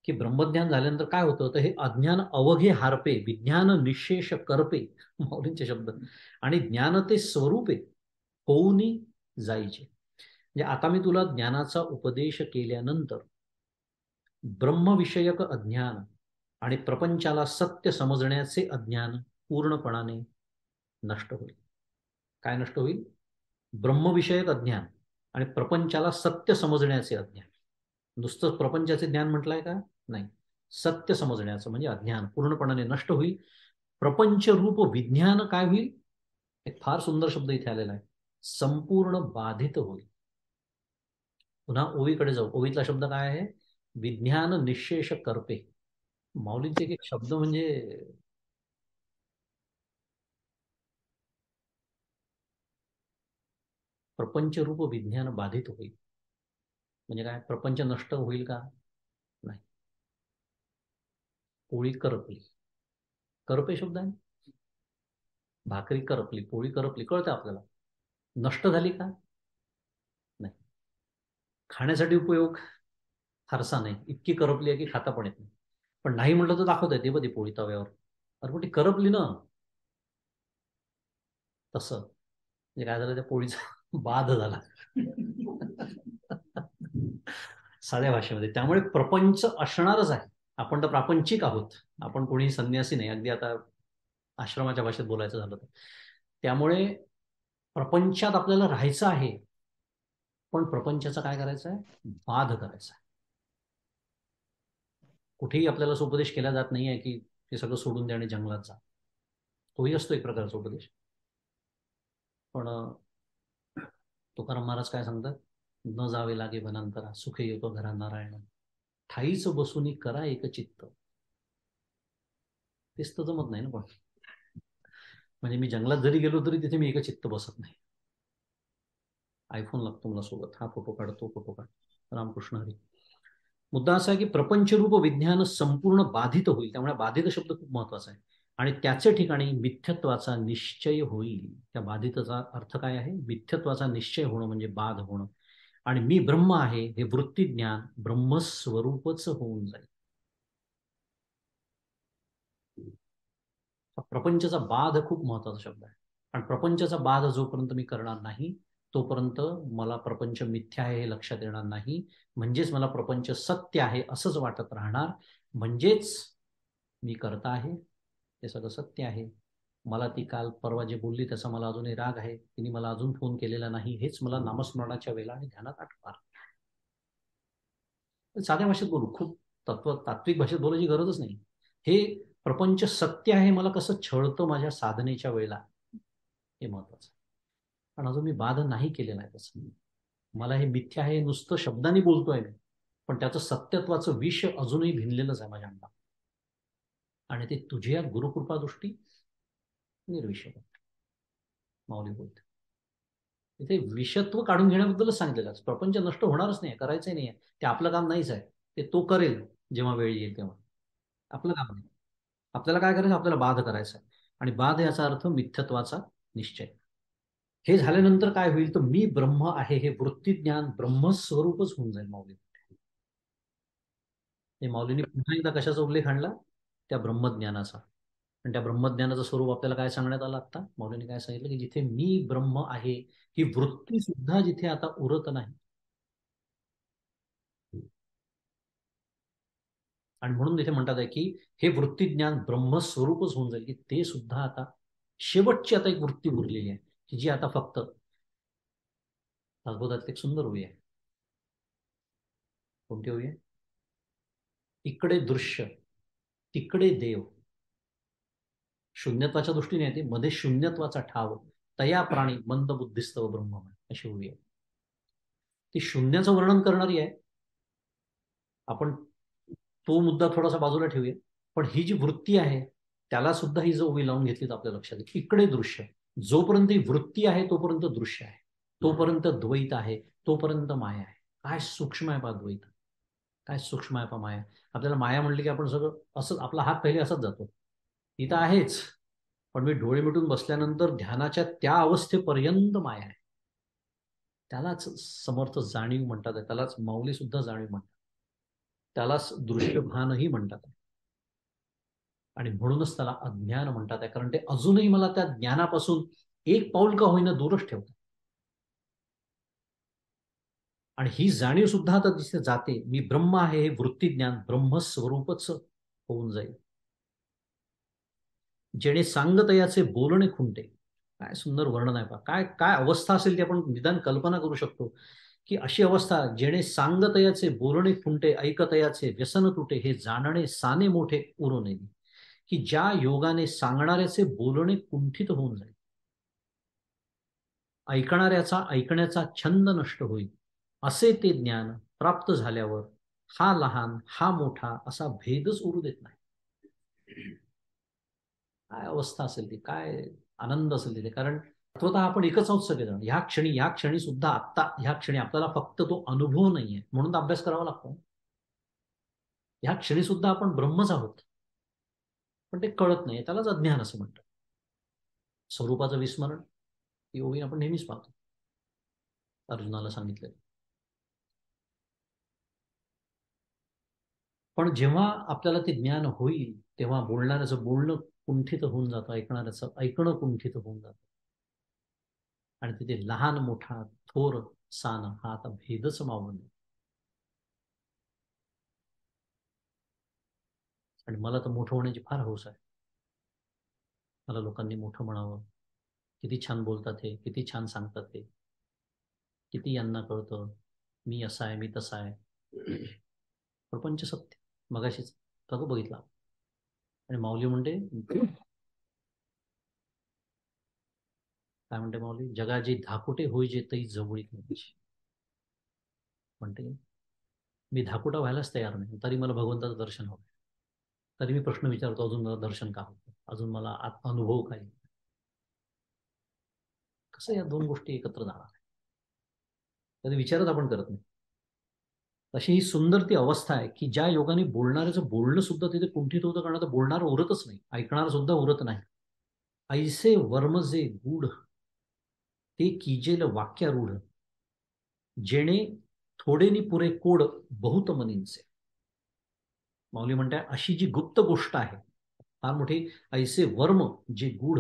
की ब्रह्मज्ञान झाल्यानंतर काय होतं, तर हे अज्ञान अवघे हारपे, विज्ञान निशेष करपे, माऊलींचे शब्द. आणि ज्ञान ते स्वरूपे होऊनी जायचे. म्हणजे आता मी तुला ज्ञानाचा उपदेश केल्यानंतर ब्रह्मविषयक अज्ञान आणि प्रपंचाला सत्य समजण्याचे अज्ञान पूर्णपणाने नष्ट होईल. काय नष्ट होईल? ब्रह्मविषयक अज्ञान आणि प्रपंचाला सत्य समजण्याचे अज्ञान. नुसतं प्रपंचाचे ज्ञान म्हटलंय का? नाही. सत्य समजण्याचं म्हणजे अज्ञान पूर्णपणाने नष्ट होईल. प्रपंच रूप विज्ञान काय होईल? एक फार सुंदर शब्द इथे आलेला आहे, संपूर्ण बाधित होईल. पुन्हा ओवीकडे जाऊ. ओवीतला शब्द काय आहे? विज्ञान निशेष करपे. माऊलींचे एक एक शब्द म्हणजे प्रपंचरूप विज्ञान बाधित होईल. म्हणजे काय? प्रपंच नष्ट होईल का? नाही. पोळी करपली. करपे शब्द आहे. भाकरी करपली, पोळी करपली, कळतं आपल्याला. नष्ट झाली का? नाही. खाण्यासाठी उपयोग फारसा नाही. इतकी करपली आहे की खाता पण येत नाही. पण नाही म्हटलं तर दाखवता येते ती पोळी तव्यावर. अरे पण ती करपली ना. तसं म्हणजे काय झालं, त्या पोळीचा बाध झाला साध्या भाषेमध्ये. त्यामुळे प्रपंच असणारच आहे. आपण तर प्रापंचिक आहोत. आपण कोणी संन्यासी नाही. अगदी आता आश्रमाच्या भाषेत बोलायचं झालं तर. त्यामुळे प्रपंचात आपल्याला राहायचं आहे. पण प्रपंचाचा काय करायचा आहे? बाध करायचा आहे. कुठेही आपल्याला उपदेश केला जात नाही आहे की हे सगळं सोडून द्या आणि जंगलात जा. तोही असतो एक प्रकारचा उपदेश. पण तुकाराम महाराज काय सांगतात? न जावे लागे वनांतरा, सुखे येतो घरा नारायण, ठाईच बसूनी करा एक चित्त. तेच तर जमत नाही ना. पण म्हणजे मी जंगलात जरी गेलो तरी तिथे मी एक चित्त बसत नाही. आयफोन लागतो मला सोबत. हा फोटो काढ, तो फोटो काढ. रामकृष्ण हरी. मुद्दा असा आहे की प्रपंचरूप विज्ञान संपूर्ण बाधित होईल. त्यामुळे बाधित शब्द खूप महत्वाचा आहे. आणि त्याचे ठिकाणी मिथ्यत्वाचा निश्चय होईल. त्या बाधितचा अर्थ काय आहे? मिथ्यत्वाचा निश्चय होणं म्हणजे बाध होणं. आणि मी ब्रह्म आहे हे वृत्तीज्ञान ब्रह्मस्वरूपच होऊन जाईल. प्रपंचाचा बाध खूप महत्वाचा शब्द आहे. आणि प्रपंचाचा बाध जोपर्यंत मी करणार नाही तोपर्यंत मला प्रपंच मिथ्या आहे हे लक्षात येणार नाही. म्हणजेच मला प्रपंच सत्य आहे असंच वाटत राहणार. म्हणजेच मी करता आहे, हे सगळं सत्य आहे. मला ती काल परवा जे बोलली त्याचा मला अजूनही राग आहे. तिने मला अजून फोन केलेला नाही, हेच मला नामस्मरणाच्या वेळेला आणि ध्यानात आठवणार. साध्या भाषेत बोलू. खूप तात्विक भाषेत बोलायची गरजच नाही. हे प्रपंच सत्य आहे मला कसं छळतं माझ्या साधनेच्या वेळेला, हे महत्वाचं. पण अजून मी बाध नाही केलेला आहे तसं. मला हे मिथ्या आहे नुसतं शब्दांनी बोलतोय मी, पण त्याचं सत्यत्वाचं विष अजूनही भिनलेलंच आहे माझ्या अंगात. आणि ते तुझ्या गुरुकृपा दृष्टी निर्विषय माऊली बोलते. इथे विषत्व काढून घेण्याबद्दलच सांगितलेलं आहे. प्रपंच नष्ट होणारच नाही, करायचंही नाही. ते आपलं काम नाहीच आहे. ते तो करेल जेव्हा वेळ येईल तेव्हा. आपलं काम नाही. आपल्याला काय करायचं? आपल्याला बाध करायचा आहे. आणि बाध याचा अर्थ मिथ्यत्वाचा निश्चय. हे झाल्यानंतर काय होईल? तर मी ब्रह्म आहे हे वृत्तीज्ञान ब्रह्मस्वरूपच होऊन जाईल माऊली. हे माऊलींनी पुन्हा एकदा कशाचा उल्लेख आणला? त्या ब्रह्मज्ञानाचा. आणि त्या ब्रह्मज्ञानाचं स्वरूप आपल्याला काय सांगण्यात आलं आता? माऊलींनी काय सांगितलं की जिथे मी ब्रह्म आहे ही वृत्ती सुद्धा जिथे आता उरत नाही. आणि म्हणून तिथे म्हणतात आहे की हे वृत्तीज्ञान ब्रह्मस्वरूपच होऊन जाईल, की ते सुद्धा आता शेवटची आता एक वृत्ती उरलेली आहे की जी आता फक्त भागवतातली एक सुंदर ओवी आहे. कोणती ओवी आहे? इकडे दृश्य तिकडे देव, शून्यत्वाच्या दृष्टीने येते, मध्ये शून्यत्वाचा ठाव, तया प्राणी मंद बुद्धिस्तव ब्रह्ममय, अशी ओवी आहे. ती शून्याचं वर्णन करणारी आहे. आपण तो मुद्दा थोडासा बाजूला ठेवूया. पण ही जी वृत्ती आहे त्याला सुद्धा ही जर ओवी लावून घेतली तर आपल्या लक्षात येईल. इकडे दृश्य, जोपर्यंत ही वृत्ती आहे तोपर्यंत दृश्य आहे, तोपर्यंत द्वैत आहे, तोपर्यंत माया आहे. काय सूक्ष्म आहे पा द्वैत, काय सूक्ष्म आहे पा माया. आपल्याला माया म्हणली की आपण सगळं असं, आपला हात पहिले असंच जातो. ती तर आहेच, पण मी डोळे मिटून बसल्यानंतर ध्यानाच्या त्या अवस्थेपर्यंत माया आहे. त्यालाच समर्थ जाणीव म्हणतात, त्यालाच माऊली सुद्धा जाणीव म्हणतात, त्यालाच दृश्यभानही म्हणतात. आणि म्हणूनच त्याला अज्ञान म्हणतात आहे, कारण ते अजूनही मला त्या ज्ञानापासून एक पाऊल का होईना दूरच ठेवतात. आणि ही जाणीव सुद्धा आता तिथे जाते, मी ब्रह्म आहे हे वृत्तीज्ञान ब्रह्मस्वरूपच होऊन जाईल. जेणे सांगतयाचे बोलणे खुंटे. काय सुंदर वर्णन आहे पा. काय काय अवस्था असेल ती आपण निदान कल्पना करू शकतो की अशी अवस्था, जेणे सांगतयाचे बोलणे खुंटे ऐकतयाचे व्यसन तुटे हे जाणणे साने मोठे उरू नये. की ज्या योगाने सांगणाऱ्याचे बोलणे कुंठित होऊन जाईल, ऐकणाऱ्याचा ऐकण्याचा छंद नष्ट होईल, असे ते ज्ञान प्राप्त झाल्यावर हा लहान हा मोठा असा भेदच उरू देत नाही. काय अवस्था असेल ती, काय आनंद असेल तिथे. कारण तत्वतः आपण एकच आहोत सगळेजण. ह्या क्षणी सुद्धा, आत्ता ह्या क्षणी आपल्याला फक्त तो अनुभव नाहीये, म्हणून तर अभ्यास करावा लागतो. ह्या क्षणी सुद्धा आपण ब्रह्मच आहोत, पण ते कळत नाही. त्यालाच अज्ञान असं म्हणतात. स्वरूपाचं विस्मरण ही ओवी आपण नेहमीच पाहतो. अर्जुनाला सांगितलं. पण जेव्हा आपल्याला ते ज्ञान होईल तेव्हा बोलणाऱ्याचं बोलणं कुंठित होऊन जातं, ऐकणाऱ्याचं ऐकणं कुंठित होऊन जातं. आणि तिथे लहान मोठा थोर सान हा आता भेदच मावून. आणि मला तर मोठं होण्याची फार हौस आहे. मला लोकांनी मोठं म्हणावं. किती छान बोलतात हे, किती छान सांगतात हे, किती यांना कळतं. मी असा आहे, मी तसा आहे. प्रपंच सत्य. मगाशीच तो बघितला. आणि माऊली म्हणते, काय म्हणते माऊली, जगाची धाकुटे होई जे तई जवळीक नाही. म्हणते मी धाकुटा व्हायलाच तयार नाही, तरी मला भगवंताचं दर्शन हवं. तरी मी प्रश्न विचारतो, अजून मला दर्शन का होतं, अजून मला अनुभव काय. कसं या दोन गोष्टी एकत्र जाणार, कधी विचारच आपण करत नाही. अशी ही सुंदर ती अवस्था आहे की ज्या योगाने बोलणाऱ्याचं बोलणं सुद्धा तिथे कुंठित होतं, कारण आता बोलणार उरतच नाही, ऐकणार सुद्धा उरत नाही. ऐसे वर्म जे गूढ ते कीजेल वाक्यारूढ, जेणे थोडेनी पुरे कोड बहुत मनींचे. माऊली म्हणताय अशी जी गुप्त गोष्ट आहे, फार मोठी, ऐसे वर्म जे गूढ,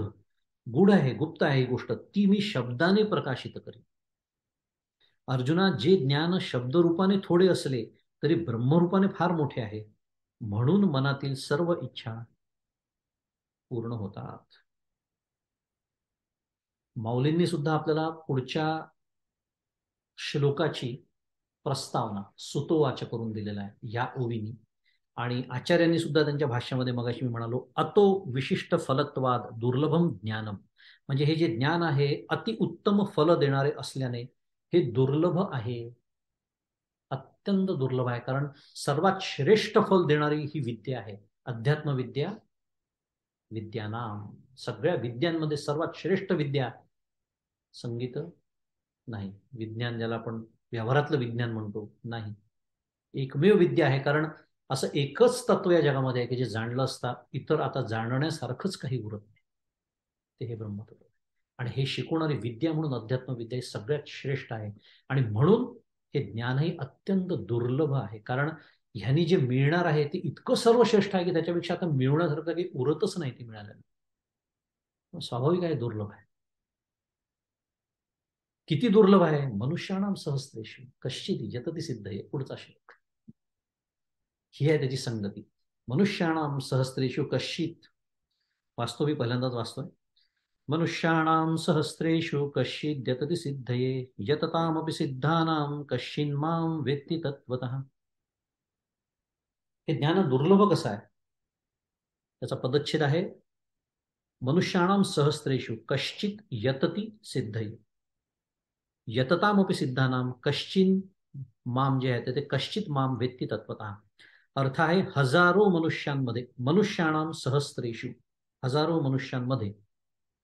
गूढ आहे, गुप्त आहे ही गोष्ट, ती मी शब्दाने प्रकाशित करीन. अर्जुना, जे ज्ञान शब्दरूपाने थोडे असले तरी ब्रह्मरूपाने फार मोठे आहे, म्हणून मनातील सर्व इच्छा पूर्ण होतात. माऊलींनी सुद्धा आपल्याला पुढच्या श्लोकाची प्रस्तावना सुतोवाच करून दिलेला आहे या ओवीनी. आणि आचार्यांनी सुद्धा त्यांच्या भाष्यामध्ये, मगाशी मी म्हणालो, अतो विशिष्ट फलत्वाद दुर्लभम ज्ञानम, म्हणजे हे जे ज्ञान आहे अतिउत्तम फल देणारे असल्याने हे दुर्लभ आहे, अत्यंत दुर्लभ आहे. कारण सर्वात श्रेष्ठ फल देणारी ही विद्या आहे, अध्यात्म विद्या. विद्यानाम, सगळ्या विद्यांमध्ये सर्वात श्रेष्ठ विद्या संगीत नाही, विज्ञान ज्याला आपण व्यवहारातलं विज्ञान म्हणतो नाही, एकमेव विद्या आहे. कारण असं एकच तत्व या जगामध्ये आहे की जे जाणलं असता इतर आता जाणण्यासारखंच काही उरत नाही, ते हे ब्रह्मतत्व. आणि हे शिकवणारी विद्या म्हणून अध्यात्म विद्या ही सगळ्यात श्रेष्ठ आहे. आणि म्हणून हे ज्ञानही अत्यंत दुर्लभ आहे. कारण ह्यांनी जे मिळणार आहे ते इतकं सर्वश्रेष्ठ आहे की त्याच्यापेक्षा आता मिळवण्यासारखं काही उरतच नाही ते मिळाल्यानं. स्वाभाविक आहे, दुर्लभ आहे. किती दुर्लभ आहे, मनुष्याणाम सहस्रेषु कश्चित यतती सिद्ध आहे पुढचा श्लोक. ही आहे त्याची संगती. मनुष्याणाम सहस्रेषु कश्चित, वास्तविक पहिल्यांदाच वाचतोय. मनुष्याणाम सहस्रेषु कश्चित यतति सिद्धये यततामपि सिद्धानाम कश्चिन्माम वेत्ति तत्वतः. हे ज्ञान दुर्लभ कसं आहे, त्याचा पदच्छेद आहे मनुष्याणाम सहस्रेषु कश्चित यतति सिद्धये यततामपि सिद्धानाम कश्चिन माम, जे आहे ते कश्चित माम वेत्ति तत्वतः. अर्थ आहे हजारो मनुष्यांमध्ये, मनुष्याणाम सहस्रेषु, हजारो मनुष्यांमध्ये,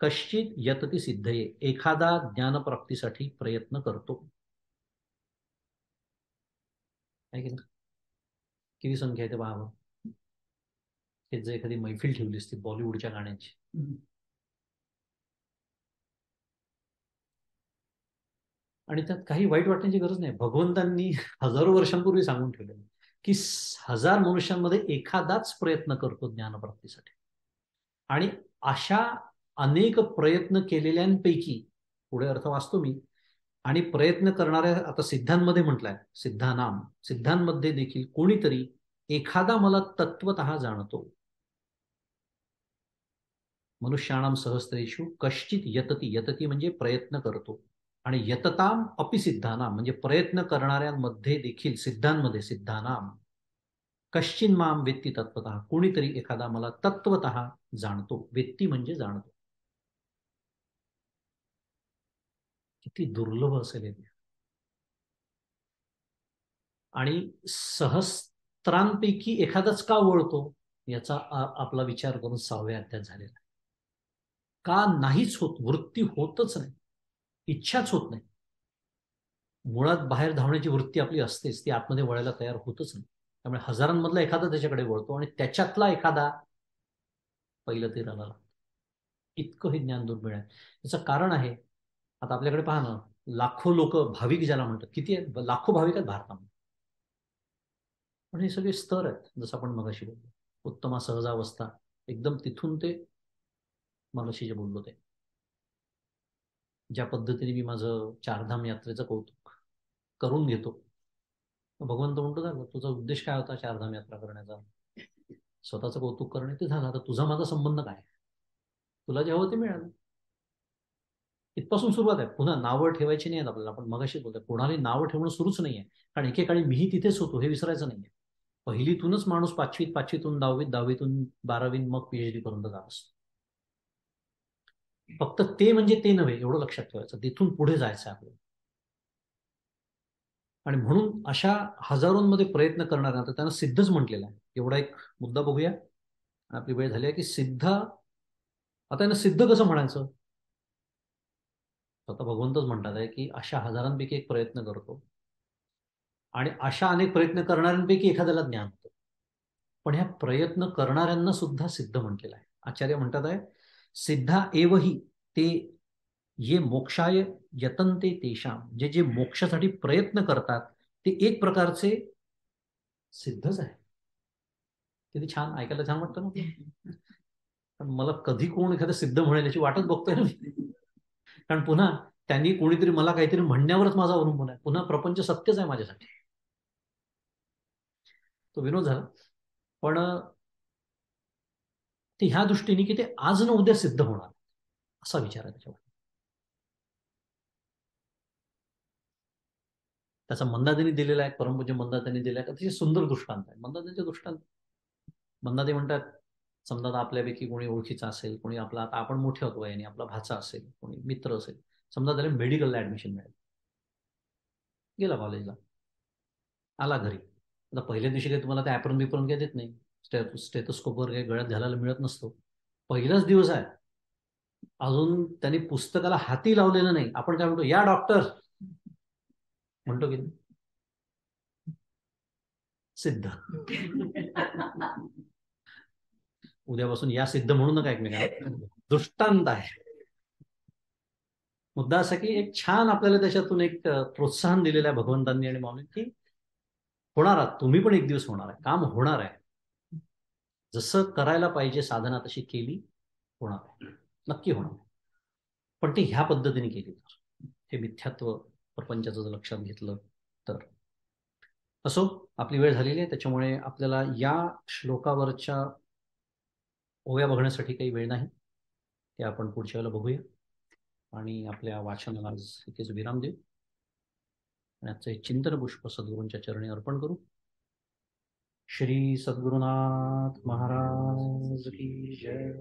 कश्चित यतती सिद्धये, एखादा ज्ञानप्राप्तीसाठी प्रयत्न करतो. आहे की ना, किती संख्या आहे ते पाहावं. हे जर एखादी मैफिल ठेवली असती बॉलिवूडच्या गाण्याची, आणि त्यात काही वाईट वाटण्याची गरज नाही. भगवंतांनी हजारो वर्षांपूर्वी सांगून ठेवलेलं की हजार मनुष्यांमध्ये एखादाच प्रयत्न करतो ज्ञानप्राप्तीसाठी. आणि अशा अनेक प्रयत्न केलेल्यांपैकी, पुढे अर्थ वाचतो मी, आणि प्रयत्न करणाऱ्या, आता सिद्धांमध्ये म्हटलंय सिद्धानाम, सिद्धांमध्ये देखील कोणीतरी एखादा मला तत्वतः जाणतो. मनुष्याणाम सहस्रेषु कश्चित यतती, यतती म्हणजे प्रयत्न करतो. आणि यतताम अपि सिद्धानाम म्हणजे प्रयत्न करणाऱ्यांमध्ये देखील, सिद्धांमध्ये, सिद्धानाम कश्चिन माम वेत्ती तत्वतः, कोणीतरी एखादा मला तत्वतः जाणतो. वेत्ती म्हणजे जाणतो. किती दुर्लभ असेल हे. आणि सहस्त्रांपैकी एखादाच का वळतो याचा आपला विचार करून 6व्या अध्यायात झालेला आहे. का नाहीच होत, वृत्ती होतच नाही, इच्छाच होत नाही. मुळात बाहेर धावण्याची वृत्ती आपली असतेच, ती आतमध्ये वळायला तयार होतच नाही. त्यामुळे हजारांमधला एखादा त्याच्याकडे वळतो आणि त्याच्यातला एखादा पहिलं ते रणाला. इतकं हे ज्ञान दुर्मिळ आहे. त्याचं कारण आहे, आता आपल्याकडे पहा ना, लाखो लोक भाविक ज्याला म्हणतात, किती आहेत, लाखो भाविक आहेत भारतामध्ये. पण हे सगळे स्तर आहेत, जसं आपण मगाशी बोललो, उत्तमा सहजावस्था, एकदम तिथून ते मगाशी जे बोललो ते, ज्या पद्धतीने मी माझं चारधाम यात्रेचं कौतुक करून घेतो, भगवंत म्हणतो ना, तुझा उद्देश काय होता चारधाम यात्रा करण्याचा? स्वतःचं कौतुक करणे, ते झालं. आता तुझा माझा संबंध काय? तुला जे हवं ते मिळालं. इथपासून सुरुवात आहे. पुन्हा नावं ठेवायची नाही आहेत आपल्याला. आपण मगाशी बोलतोय, कोणाला नावं ठेवणं सुरूच नाहीये. कारण एकेकाळी मीही तिथेच होतो, हे विसरायचं नाहीये. पहिलीतूनच माणूस पाचवीत, पाचवीतून दहावीत, दहावीतून 12वी, मग PhD पर्यंत जात असतो. फक्त ते म्हणजे ते नव्हे, एवढं लक्षात ठेवायचं. तिथून पुढे जायचं आपल्याला. आणि म्हणून अशा हजारोंमध्ये प्रयत्न करणाऱ्या, तर त्यांना सिद्धच म्हटलेलं आहे. एवढा एक मुद्दा बघूया. आपली वेळ झाली आहे की सिद्ध. आता यांना सिद्ध कसं म्हणायचं? स्वतः भगवंतच म्हणतात आहे की अशा हजारांपैकी एक प्रयत्न करतो आणि अशा अनेक प्रयत्न करणाऱ्यांपैकी एखाद्याला ज्ञान होतं. पण ह्या प्रयत्न करणाऱ्यांना सुद्धा सिद्ध म्हटलेलं आहे. आचार्य म्हणतात आहे, सिद्धा एवही ते ये मोक्षाय यतन्ते तेषाम, जे जे मोक्षासाठी प्रयत्न करतात ते एक प्रकारचे सिद्धच आहे. किती छान, ऐकायला छान वाटतं ना. पण मला कधी कोण एखादं सिद्ध म्हणेल याची वाटच बघतोय ना मी. कारण पुन्हा त्यांनी कोणीतरी मला काहीतरी म्हणण्यावरच माझा अवलंबून आहे. पुन्हा प्रपंच सत्यच आहे माझ्यासाठी. तो विनोद झाला. पण ते ह्या दृष्टीने की ते आज न उद्या सिद्ध होणार, असा विचार आहे त्याच्यावर. त्याचा मंदादेनी दिलेला आहे, परमपूज्य मंदादेनी दिलेला आहे. अतिशय सुंदर दृष्टांत आहे मंदादेचे दृष्टांत. मंदादे म्हणतात, समजा आपल्यापैकी कोणी ओळखीचा असेल, कोणी आपला, आता आपण मोठे होतो आणि आपला भाचा असेल, कोणी मित्र असेल, समजा त्याला मेडिकलला ऍडमिशन मिळेल, गेला कॉलेजला, आला घरी. आता पहिल्या दिवशी काही तुम्हाला ते ऍप्रन बिप्रन काही देत नाही, स्टेथोस्कोपवर काही गळ्यात घालायला मिळत नसतो. पहिलाच दिवस आहे, अजून त्यांनी पुस्तकाला हाती लावलेलं नाही, आपण काय म्हणतो, या डॉक्टर म्हणतो की नाही? सिद्ध. उद्यापासून या सिद्ध म्हणू नका एकमेकांना, दृष्टांत आहे. मुद्दा असा की एक छान आपल्याला त्याच्यातून एक प्रोत्साहन दिलेलं आहे भगवंतांनी आणि माऊली, की होणार आहात तुम्ही पण, एक दिवस होणार आहे, काम होणार आहे. जसं करायला पाहिजे साधना तशी केली, होणार आहे, नक्की होणार आहे. पण ते ह्या पद्धतीने केली तर, हे मिथ्यात्व प्रपंचाचं जर लक्षात घेतलं तर. असो, आपली वेळ झालेली आहे, त्याच्यामुळे आपल्याला या श्लोकावरच्या ओव्या बघण्यासाठी काही वेळ नाही, ते आपण पुढच्या वेळेला बघूया. आणि आपल्या वाचनाला आज इथेच विराम देऊ आणि आजचं हे चिंतन पुष्प सद्गुरूंच्या चरणी अर्पण करू. श्री सद्गुरुनाथ महाराज की जय.